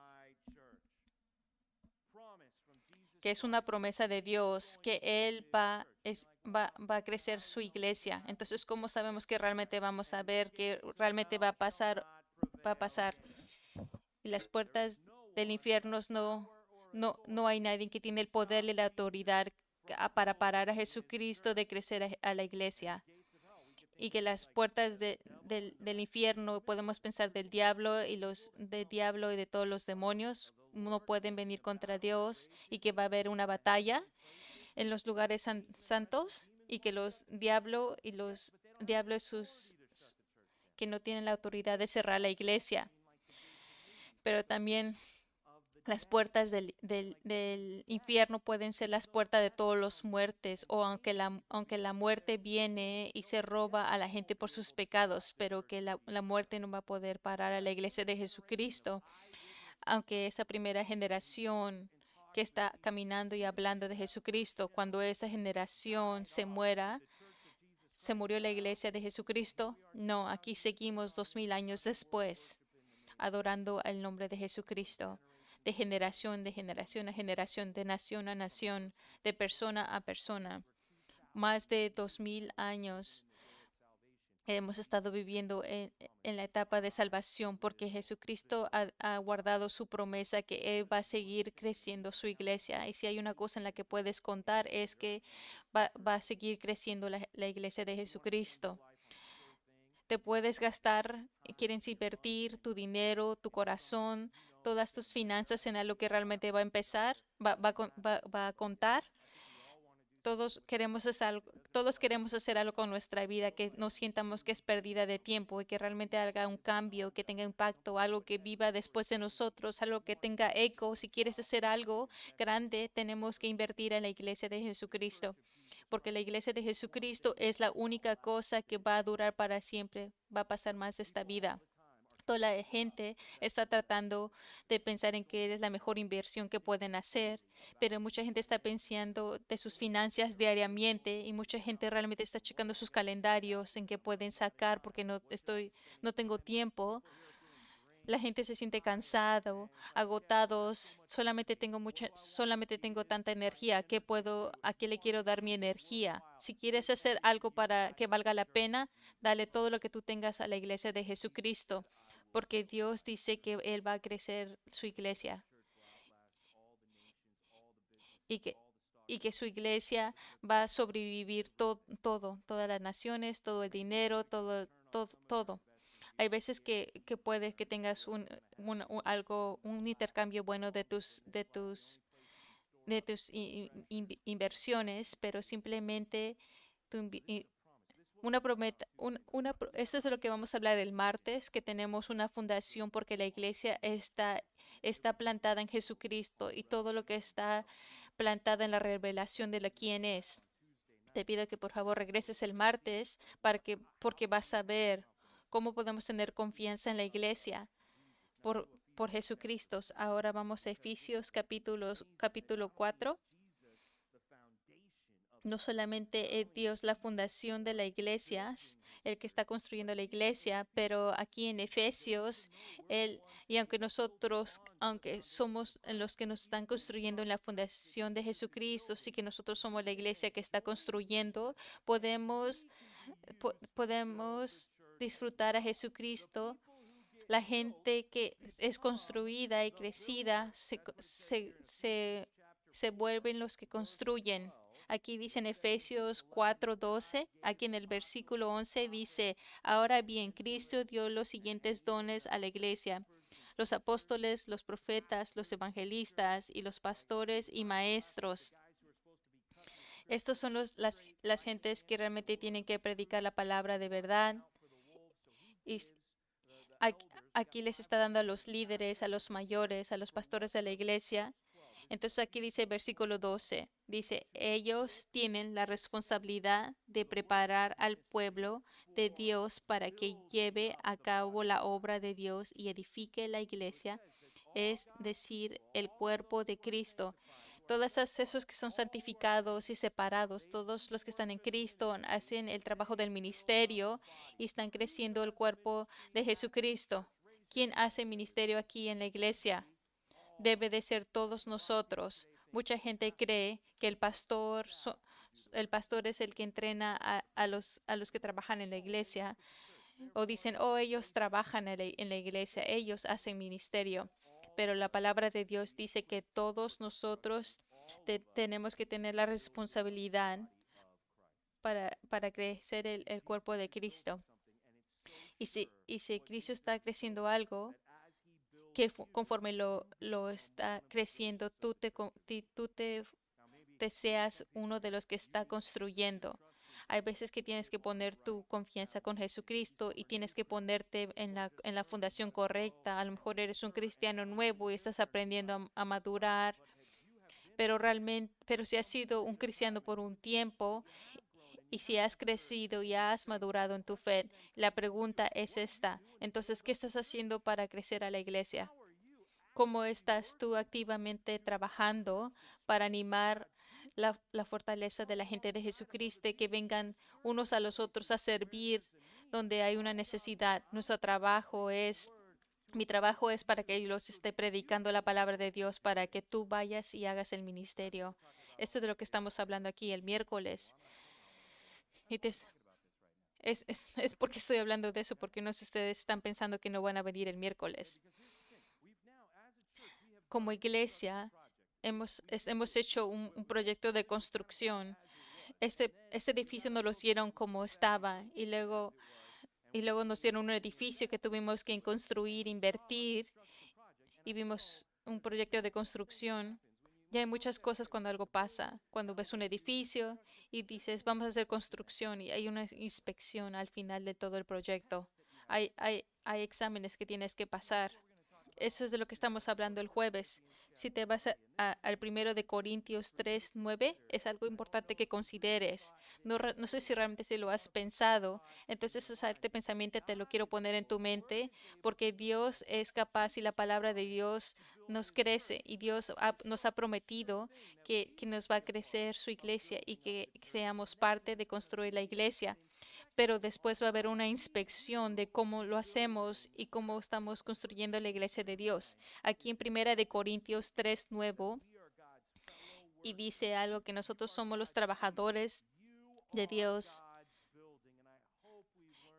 que es una promesa de Dios, que él va a crecer su iglesia. Entonces, ¿cómo sabemos que realmente vamos a ver que realmente va a pasar? Va a pasar. Y las puertas del infierno no hay nadie que tiene el poder y la autoridad para parar a Jesucristo de crecer a la iglesia. Y que las puertas del infierno, podemos pensar del diablo y de todos los demonios, no pueden venir contra Dios y que va a haber una batalla en los lugares santos y que los diablos que no tienen la autoridad de cerrar la iglesia. Pero también las puertas del infierno pueden ser las puertas de todos los muertes, o aunque la muerte viene y se roba a la gente por sus pecados, pero que la muerte no va a poder parar a la iglesia de Jesucristo, aunque esa primera generación que está caminando y hablando de Jesucristo, cuando esa generación se murió la iglesia de Jesucristo. No, aquí seguimos 2000 años después, adorando el nombre de Jesucristo, de generación a generación, de nación a nación, de persona a persona. Más de 2000 años hemos estado viviendo en la etapa de salvación porque Jesucristo ha guardado su promesa que Él va a seguir creciendo su iglesia. Y si hay una cosa en la que puedes contar es que va a seguir creciendo la iglesia de Jesucristo. Te puedes gastar, quieres invertir tu dinero, tu corazón, todas tus finanzas en algo que realmente va a empezar, va a contar. Todos queremos hacer algo con nuestra vida que no sientamos que es pérdida de tiempo y que realmente haga un cambio, que tenga impacto, algo que viva después de nosotros, algo que tenga eco. Si quieres hacer algo grande, tenemos que invertir en la iglesia de Jesucristo, porque la iglesia de Jesucristo es la única cosa que va a durar para siempre, va a pasar más de esta vida. Toda la gente está tratando de pensar en qué es la mejor inversión que pueden hacer, pero mucha gente está pensando de sus finanzas diariamente y mucha gente realmente está checando sus calendarios en qué pueden sacar porque no tengo tiempo. La gente se siente cansado, agotados. Solamente tengo tanta energía. ¿A qué le quiero dar mi energía? Si quieres hacer algo para que valga la pena, dale todo lo que tú tengas a la iglesia de Jesucristo, porque Dios dice que Él va a crecer su iglesia y que su iglesia va a sobrevivir todas las naciones, todo el dinero, todo. Hay veces que puedes que tengas un intercambio bueno de tus inversiones, pero simplemente tu eso es de lo que vamos a hablar el martes, que tenemos una fundación porque la iglesia está plantada en Jesucristo y todo lo que está plantada en la revelación de quién es. Te pido que por favor regreses el martes porque vas a ver ¿Cómo podemos tener confianza en la iglesia? Por Jesucristo. Ahora vamos a Efesios capítulo 4. No solamente es Dios la fundación de la iglesia, el que está construyendo la iglesia, pero aquí en Efesios, y aunque somos los que nos están construyendo en la fundación de Jesucristo, sí que nosotros somos la iglesia que está construyendo, podemos disfrutar a Jesucristo. La gente que es construida y crecida se vuelven los que construyen. Aquí dice en Efesios 4:12, aquí en el versículo 11 dice, ahora bien, Cristo dio los siguientes dones a la iglesia: los apóstoles, los profetas, los evangelistas y los pastores y maestros. Estos son las gentes que realmente tienen que predicar la palabra de verdad. Y aquí les está dando a los líderes, a los mayores, a los pastores de la iglesia. Entonces aquí dice versículo 12, dice, ellos tienen la responsabilidad de preparar al pueblo de Dios para que lleve a cabo la obra de Dios y edifique la iglesia, es decir, el cuerpo de Cristo. Todos esos que son santificados y separados, todos los que están en Cristo, hacen el trabajo del ministerio y están creciendo el cuerpo de Jesucristo. ¿Quién hace ministerio aquí en la iglesia? Debe de ser todos nosotros. Mucha gente cree que el pastor es el que entrena a los que trabajan en la iglesia, o dicen, oh, ellos trabajan en la iglesia, ellos hacen ministerio. Pero la palabra de Dios dice que todos nosotros tenemos que tener la responsabilidad para crecer el cuerpo de Cristo. Y si Cristo está creciendo algo, que conforme lo está creciendo, tú te seas uno de los que está construyendo. Hay veces que tienes que poner tu confianza con Jesucristo y tienes que ponerte en la fundación correcta. A lo mejor eres un cristiano nuevo y estás aprendiendo a madurar, pero si has sido un cristiano por un tiempo y si has crecido y has madurado en tu fe, la pregunta es esta. Entonces, ¿qué estás haciendo para crecer a la iglesia? ¿Cómo estás tú activamente trabajando para animar la fortaleza de la gente de Jesucristo, que vengan unos a los otros a servir donde hay una necesidad? Mi trabajo es para que yo los esté predicando la palabra de Dios, para que tú vayas y hagas el ministerio. Esto es de lo que estamos hablando aquí el miércoles. Y es porque estoy hablando de eso, porque unos de ustedes están pensando que no van a venir el miércoles. Como iglesia, hemos hecho un proyecto de construcción. Este edificio nos lo dieron como estaba y luego nos dieron un edificio que tuvimos que construir, invertir, y vimos un proyecto de construcción. Ya hay muchas cosas cuando algo pasa. Cuando ves un edificio y dices, vamos a hacer construcción, y hay una inspección al final de todo el proyecto. Hay exámenes que tienes que pasar. Eso es de lo que estamos hablando el jueves. Si te vas al 1 Corintios 3:9, es algo importante que consideres. No sé si realmente se lo has pensado. Entonces, este pensamiento te lo quiero poner en tu mente, porque Dios es capaz y la palabra de Dios nos crece, y Dios nos ha prometido que nos va a crecer su iglesia y que seamos parte de construir la iglesia, pero después va a haber una inspección de cómo lo hacemos y cómo estamos construyendo la iglesia de Dios. Aquí en 1 Corintios 3:9, y dice algo, que nosotros somos los trabajadores de Dios,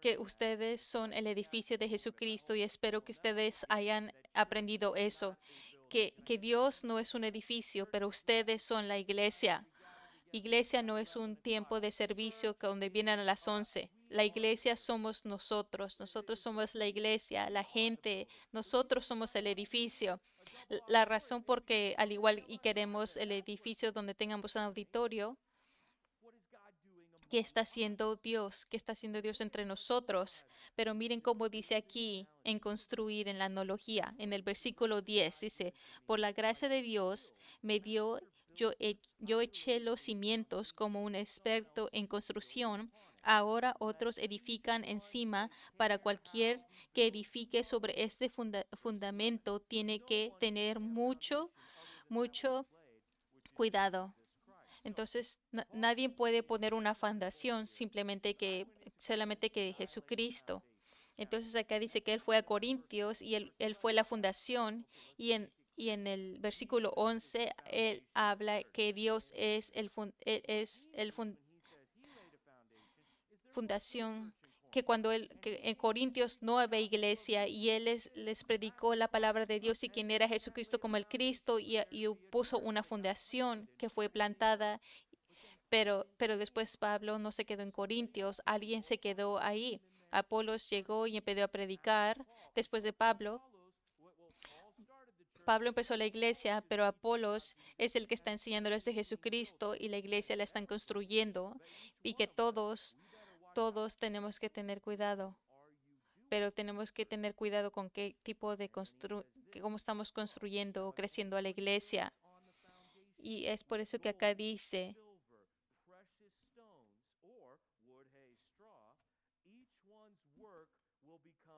que ustedes son el edificio de Jesucristo, y espero que ustedes hayan aprendido eso, que Dios no es un edificio, pero ustedes son la iglesia. Iglesia no es un tiempo de servicio donde vienen a las 11. La iglesia somos nosotros. Nosotros somos la iglesia, la gente. Nosotros somos el edificio. La razón por qué, al igual y queremos el edificio donde tengamos un auditorio, ¿qué está haciendo Dios? ¿Qué está haciendo Dios entre nosotros? Pero miren cómo dice aquí en construir, en la analogía, en el versículo 10, dice, por la gracia de Dios me dio yo eché los cimientos como un experto en construcción. Ahora otros edifican encima. Para cualquier que edifique sobre este fundamento tiene que tener mucho cuidado. Entonces, nadie puede poner una fundación solamente que Jesucristo. Entonces acá dice que él fue a Corintios y él fue la fundación, y en el versículo 11 él habla que Dios es el fundación, que que en Corintios no había iglesia y él les predicó la palabra de Dios y quién era Jesucristo como el Cristo, y puso una fundación que fue plantada. Pero después Pablo no se quedó en Corintios, alguien se quedó ahí. Apolos llegó y empezó a predicar. Después de Pablo empezó la iglesia, pero Apolos es el que está enseñándoles de Jesucristo y la iglesia la están construyendo, y que todos tenemos que tener cuidado. Pero tenemos que tener cuidado con qué tipo de cómo estamos construyendo o creciendo a la iglesia. Y es por eso que acá dice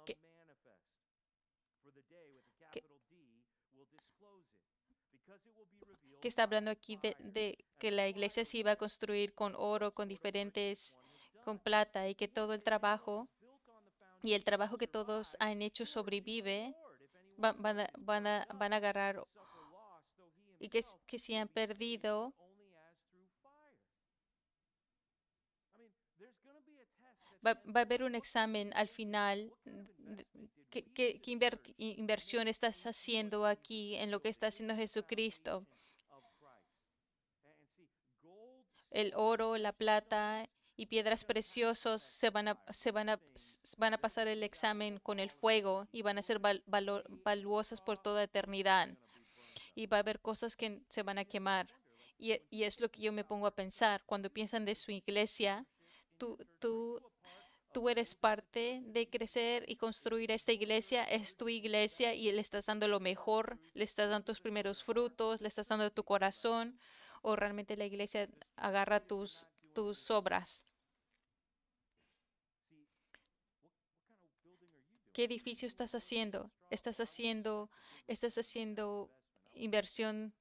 que, que- que está hablando aquí de que la iglesia se iba a construir con oro, con plata, y que todo el trabajo que todos han hecho sobrevive. Van a agarrar, y que si han perdido, va a haber un examen al final. ¿Qué inversión estás haciendo aquí en lo que está haciendo Jesucristo? El oro, la plata y piedras preciosas van a pasar el examen con el fuego y van a ser valuosas por toda eternidad. Y va a haber cosas que se van a quemar. Y es lo que yo me pongo a pensar cuando piensan de su iglesia. Tú, tú, tú eres parte de crecer y construir esta iglesia. Es tu iglesia y le estás dando lo mejor, le estás dando tus primeros frutos, le estás dando tu corazón, o realmente la iglesia agarra tus obras. ¿Qué edificio estás haciendo? ¿Estás haciendo inversión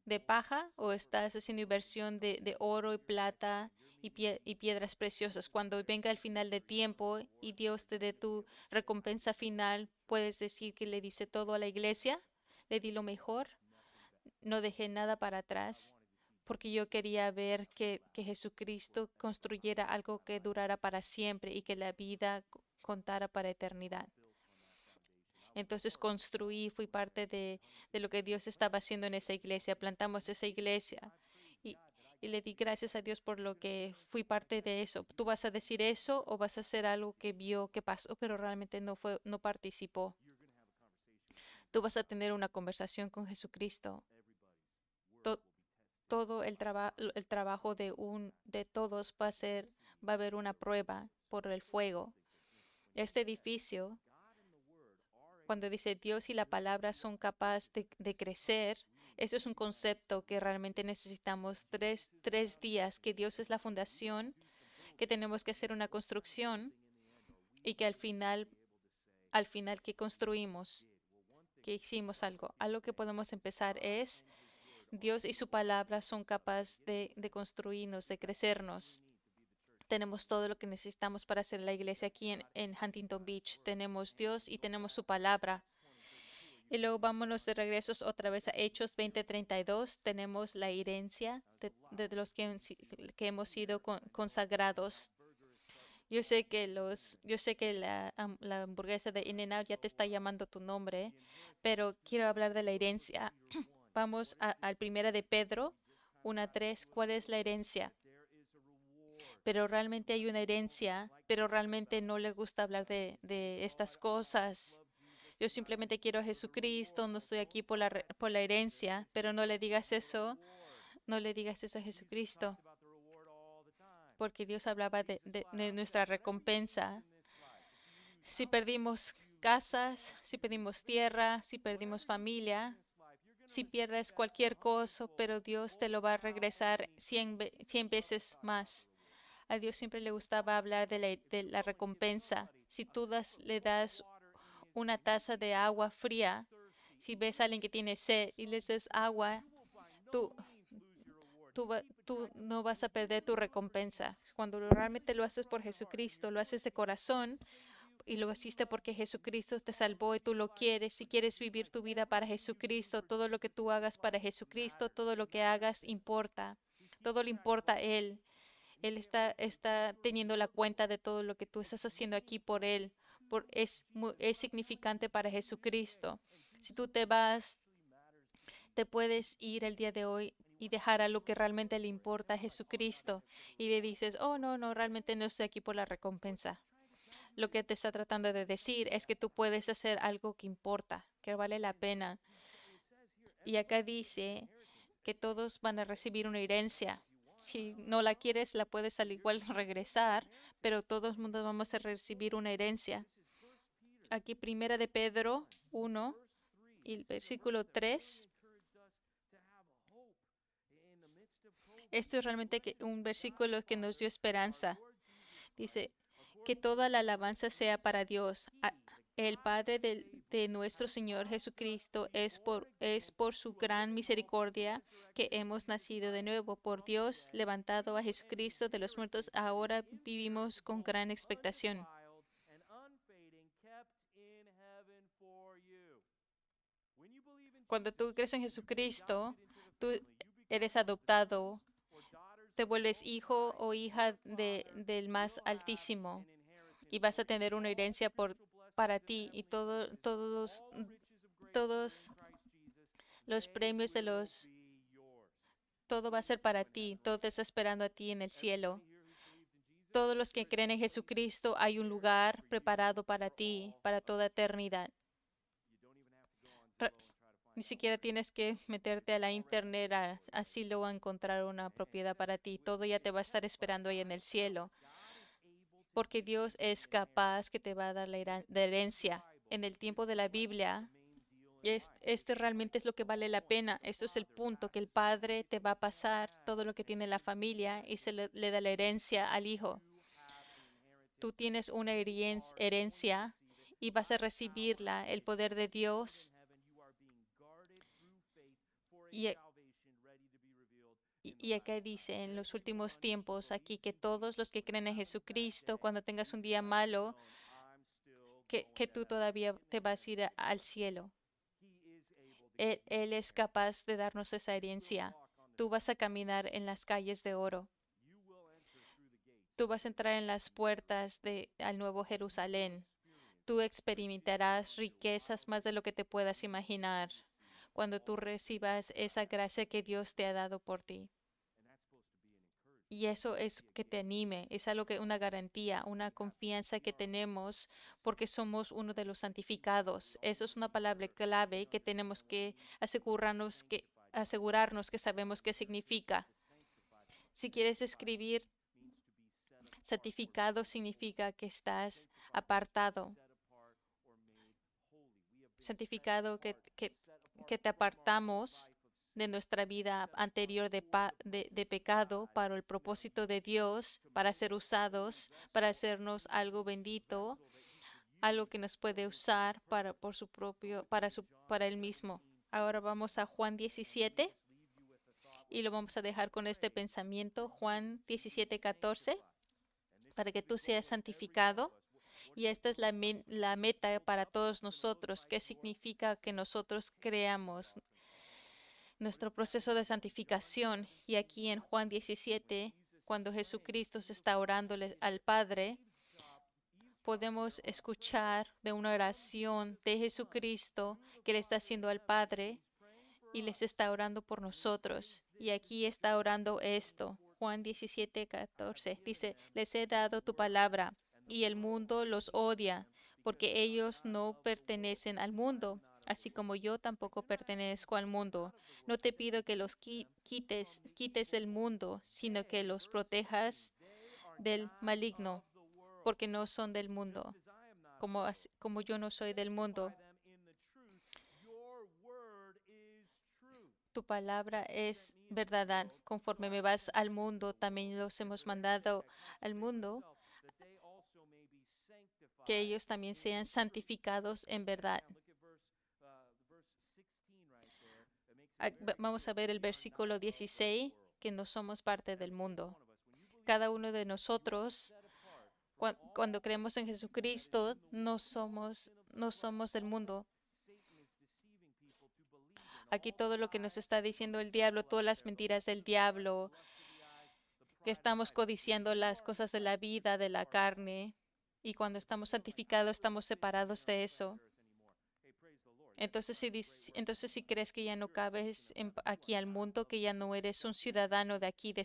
de paja, o estás haciendo inversión de oro y plata y piedras preciosas? Cuando venga el final de tiempo y Dios te dé tu recompensa final, puedes decir que le dice todo a la iglesia, le di lo mejor, no dejé nada para atrás, porque yo quería ver que Jesucristo construyera algo que durara para siempre y que la vida contara para eternidad. Entonces construí, fui parte de lo que Dios estaba haciendo en esa iglesia. Plantamos esa iglesia y, y le di gracias a Dios por lo que fui parte de eso. ¿Tú vas a decir eso o vas a hacer algo que vio que pasó, pero realmente no participó? Tú vas a tener una conversación con Jesucristo. To- Todo el trabajo de todos va a haber una prueba por el fuego. Este edificio, cuando dice Dios y la palabra son capaces de crecer, eso es un concepto que realmente necesitamos. Tres días, que Dios es la fundación, que tenemos que hacer una construcción, y que al final que construimos, que hicimos algo. Algo que podemos empezar es Dios y su palabra son capaces de construirnos, de crecernos. Tenemos todo lo que necesitamos para hacer la iglesia aquí en Huntington Beach. Tenemos Dios y tenemos su palabra. Y luego vámonos de regresos otra vez a Hechos 20:32. Tenemos la herencia de los que hemos sido consagrados. Yo sé que la hamburguesa de In-N-Out ya te está llamando tu nombre, pero quiero hablar de la herencia. Vamos al primera de Pedro 1:3. ¿Cuál es la herencia? Pero realmente hay una herencia, pero realmente no le gusta hablar de estas cosas. Yo simplemente quiero a Jesucristo, no estoy aquí por la herencia, pero no le digas eso a Jesucristo, porque Dios hablaba de nuestra recompensa. Si perdimos casas, si perdimos tierra, si perdimos familia, si pierdes cualquier cosa, pero Dios te lo va a regresar 100 veces más. A Dios siempre le gustaba hablar de la recompensa. Si tú le das una taza de agua fría, si ves a alguien que tiene sed y les das agua, tú, tú no vas a perder tu recompensa. Cuando realmente lo haces por Jesucristo, lo haces de corazón y lo hiciste porque Jesucristo te salvó y tú lo quieres. Si quieres vivir tu vida para Jesucristo, todo lo que tú hagas para Jesucristo, todo lo que hagas importa. Todo le importa a Él. Él está teniendo la cuenta de todo lo que tú estás haciendo aquí por Él. Es significante para Jesucristo. Si tú te vas, te puedes ir el día de hoy y dejar a lo que realmente le importa a Jesucristo y le dices, oh, no, no, realmente no estoy aquí por la recompensa. Lo que te está tratando de decir es que tú puedes hacer algo que importa, que vale la pena. Y acá dice que todos van a recibir una herencia. Si no la quieres, la puedes al igual regresar, pero todos mundo vamos a recibir una herencia. Aquí primera de Pedro 1 y el versículo 3. Esto es realmente un versículo que nos dio esperanza. Dice que toda la alabanza sea para Dios, el Padre de nuestro Señor Jesucristo. Es por su gran misericordia que hemos nacido de nuevo. Por Dios, levantado a Jesucristo de los muertos, ahora vivimos con gran expectación. Cuando tú crees en Jesucristo, tú eres adoptado, te vuelves hijo o hija del más altísimo y vas a tener una herencia para ti y todos los premios todo va a ser para ti, todo te está esperando a ti en el cielo. Todos los que creen en Jesucristo, hay un lugar preparado para ti, para toda eternidad. Ni siquiera tienes que meterte a la internet, así luego a encontrar una propiedad para ti. Todo ya te va a estar esperando ahí en el cielo, porque Dios es capaz que te va a dar la herencia. En el tiempo de la Biblia, este realmente es lo que vale la pena. Esto es el punto, que el padre te va a pasar todo lo que tiene la familia y le da la herencia al hijo. Tú tienes una herencia y vas a recibirla, el poder de Dios. Y, y acá dice en los últimos tiempos aquí que todos los que creen en Jesucristo, cuando tengas un día malo, que tú todavía te vas a ir al cielo. Él es capaz de darnos esa herencia. Tú vas a caminar en las calles de oro. Tú vas a entrar en las puertas al Nuevo Jerusalén. Tú experimentarás riquezas más de lo que te puedas imaginar cuando tú recibas esa gracia que Dios te ha dado por ti. Y eso es que te anime, es algo una garantía, una confianza que tenemos porque somos uno de los santificados. Eso es una palabra clave que tenemos que asegurarnos que sabemos qué significa. Si quieres escribir, santificado significa que estás apartado. Santificado que te apartamos de nuestra vida anterior de pecado para el propósito de Dios, para ser usados, para hacernos algo bendito, algo que nos puede usar para Él mismo. Ahora vamos a Juan 17 y lo vamos a dejar con este pensamiento, Juan 17:14, para que tú seas santificado. Y esta es la meta para todos nosotros. ¿Qué significa que nosotros creamos nuestro proceso de santificación? Y aquí en Juan 17, cuando Jesucristo se está orándole al Padre, podemos escuchar de una oración de Jesucristo que le está haciendo al Padre y les está orando por nosotros. Y aquí está orando esto. Juan 17:14 dice, les he dado tu palabra y el mundo los odia porque ellos no pertenecen al mundo, así como yo tampoco pertenezco al mundo. No te pido que los quites del mundo, sino que los protejas del maligno, porque no son del mundo, como yo no soy del mundo. Tu palabra es verdad. Conforme me vas al mundo, también los hemos mandado al mundo, que ellos también sean santificados en verdad. Vamos a ver el versículo 16, que no somos parte del mundo. Cada uno de nosotros, cuando creemos en Jesucristo, no somos del mundo. Aquí todo lo que nos está diciendo el diablo, todas las mentiras del diablo, que estamos codiciando las cosas de la vida, de la carne, y cuando estamos santificados, estamos separados de eso. Entonces, si crees que ya no cabes aquí al mundo, que ya no eres un ciudadano de aquí, de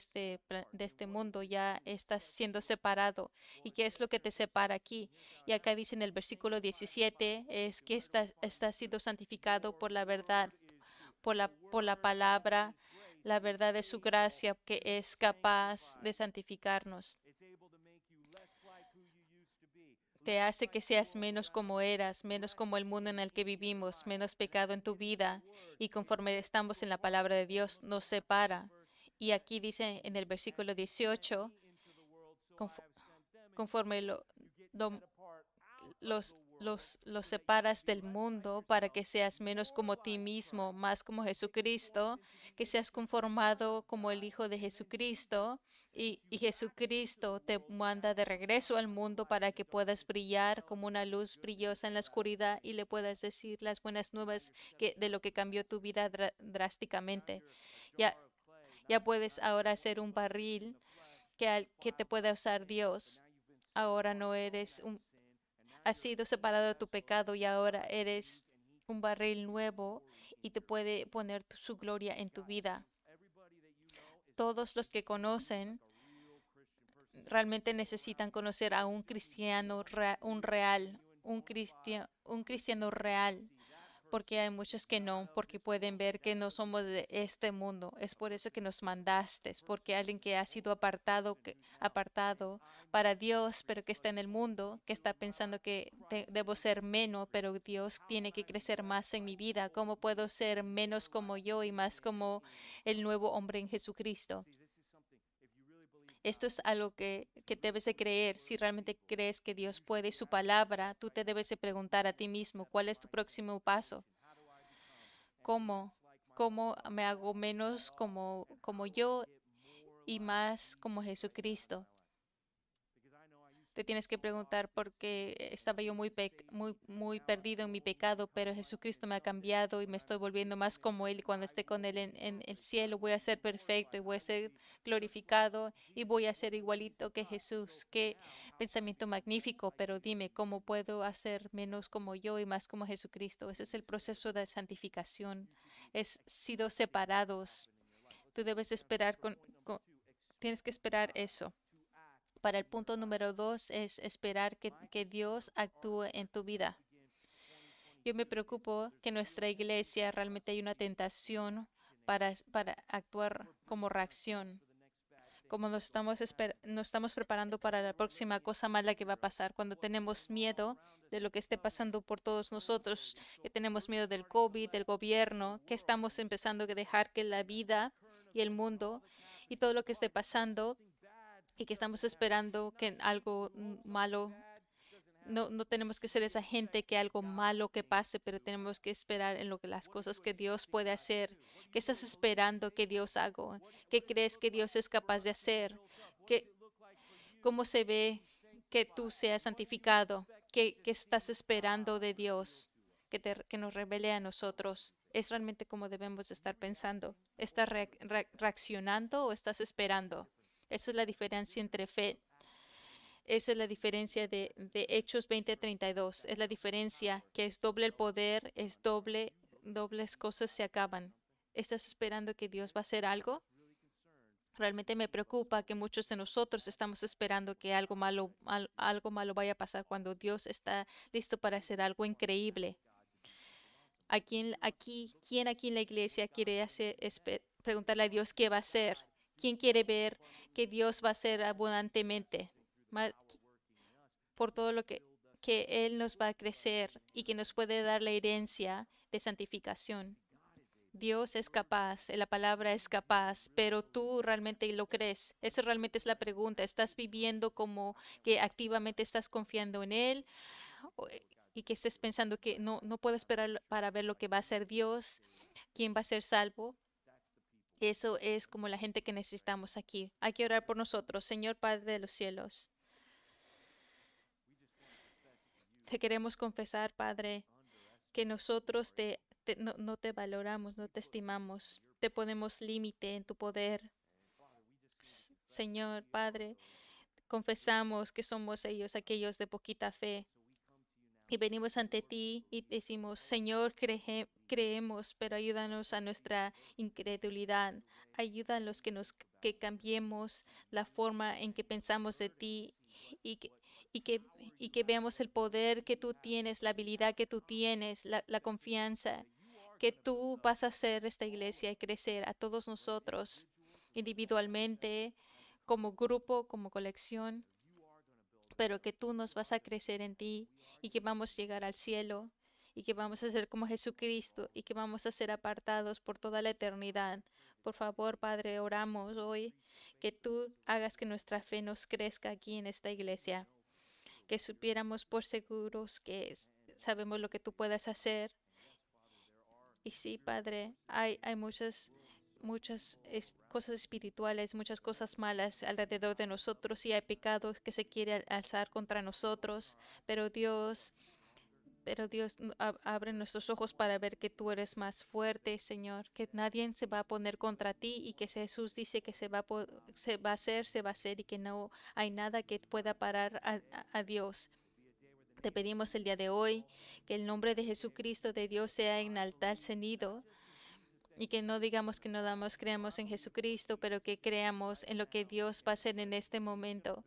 este mundo, ya estás siendo separado. ¿Y qué es lo que te separa aquí? Y acá dice en el versículo 17, es que estás siendo santificado por la verdad, por la palabra, la verdad de su gracia, que es capaz de santificarnos. Te hace que seas menos como eras, menos como el mundo en el que vivimos, menos pecado en tu vida. Y conforme estamos en la palabra de Dios, nos separa. Y aquí dice en el versículo 18, conforme lo- los separas del mundo para que seas menos como ti mismo, más como Jesucristo, que seas conformado como el Hijo de Jesucristo, y Jesucristo te manda de regreso al mundo para que puedas brillar como una luz brillosa en la oscuridad y le puedas decir las buenas nuevas de lo que cambió tu vida drásticamente. Ya, ya puedes ahora ser un barril que te pueda usar Dios. Ahora no eres has sido separado de tu pecado y ahora eres un barril nuevo y te puede poner su gloria en tu vida. Todos los que conocen realmente necesitan conocer a un cristiano, un cristiano real, porque hay muchos que no, porque pueden ver que no somos de este mundo. Es por eso que nos mandaste, porque alguien que ha sido apartado para Dios, pero que está en el mundo, que está pensando que debo ser menos, pero Dios tiene que crecer más en mi vida. ¿Cómo puedo ser menos como yo y más como el nuevo hombre en Jesucristo? Esto es algo que debes de creer. Si realmente crees que Dios puede y su palabra, tú te debes de preguntar a ti mismo, ¿cuál es tu próximo paso? ¿Cómo? ¿Cómo me hago menos como yo y más como Jesucristo? Te tienes que preguntar por qué estaba yo muy perdido en mi pecado, pero Jesucristo me ha cambiado y me estoy volviendo más como Él. Y cuando esté con Él en el cielo, voy a ser perfecto y voy a ser glorificado y voy a ser igualito que Jesús. Qué pensamiento magnífico, pero dime, ¿cómo puedo hacer menos como yo y más como Jesucristo? Ese es el proceso de santificación. Es sido separados. Tú debes esperar tienes que esperar eso. Para el punto número 2 es esperar que Dios actúe en tu vida. Yo me preocupo que en nuestra iglesia realmente hay una tentación para actuar como reacción, como nos estamos preparando para la próxima cosa mala que va a pasar, cuando tenemos miedo de lo que esté pasando por todos nosotros, que tenemos miedo del COVID, del gobierno, que estamos empezando a dejar que la vida y el mundo y todo lo que esté pasando y que estamos esperando que algo malo, no tenemos que ser esa gente que algo malo que pase, pero tenemos que esperar en lo que las cosas que Dios puede hacer. ¿Qué estás esperando que Dios haga? ¿Qué crees que Dios es capaz de hacer? ¿Qué, ¿Cómo se ve que tú seas santificado? ¿Qué estás esperando de Dios que nos revele a nosotros? Es realmente como debemos de estar pensando. ¿Estás reaccionando o estás esperando? Esa es la diferencia entre fe. Esa es la diferencia de Hechos 20:32. Es la diferencia que es doble el poder, es dobles cosas se acaban. ¿Estás esperando que Dios va a hacer algo? Realmente me preocupa que muchos de nosotros estamos esperando que algo malo vaya a pasar cuando Dios está listo para hacer algo increíble. ¿Quién aquí en la iglesia quiere preguntarle a Dios qué va a hacer? ¿Quién quiere ver que Dios va a hacer abundantemente? Por todo lo que Él nos va a crecer y que nos puede dar la herencia de santificación. Dios es capaz, la palabra es capaz, pero tú realmente lo crees. Esa realmente es la pregunta. ¿Estás viviendo como que activamente estás confiando en Él? O- y que estés pensando que no puedo esperar para ver lo que va a hacer Dios, quién va a ser salvo. Eso es como la gente que necesitamos aquí. Hay que orar por nosotros. Señor Padre de los cielos, te queremos confesar, Padre, que nosotros no te valoramos, no te estimamos. Te ponemos límite en tu poder. Señor Padre, confesamos que somos ellos, aquellos de poquita fe. Y venimos ante ti y decimos, Señor, creemos, pero ayúdanos a nuestra incredulidad. Ayúdanos que cambiemos la forma en que pensamos de ti y que, y que, y que veamos el poder que tú tienes, la habilidad que tú tienes, la confianza que tú vas a hacer esta iglesia y crecer a todos nosotros individualmente, como grupo, como colección, pero que tú nos vas a crecer en ti y que vamos a llegar al cielo y que vamos a ser como Jesucristo y que vamos a ser apartados por toda la eternidad. Por favor, Padre, oramos hoy que tú hagas que nuestra fe nos crezca aquí en esta iglesia, que supiéramos por seguros que sabemos lo que tú puedas hacer. Y sí, Padre, hay muchas cosas espirituales, muchas cosas malas alrededor de nosotros y hay pecados que se quiere alzar contra nosotros, pero Dios, abre nuestros ojos para ver que tú eres más fuerte, Señor, que nadie se va a poner contra ti y que Jesús dice que se va a hacer y que no hay nada que pueda parar a Dios. Te pedimos el día de hoy que el nombre de Jesucristo de Dios sea enaltecido y que no digamos que no creamos en Jesucristo, pero que creamos en lo que Dios va a hacer en este momento,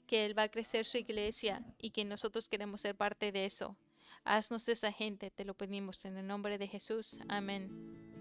que Él va a crecer su iglesia y que nosotros queremos ser parte de eso. Haznos esa gente, te lo pedimos en el nombre de Jesús. Amén.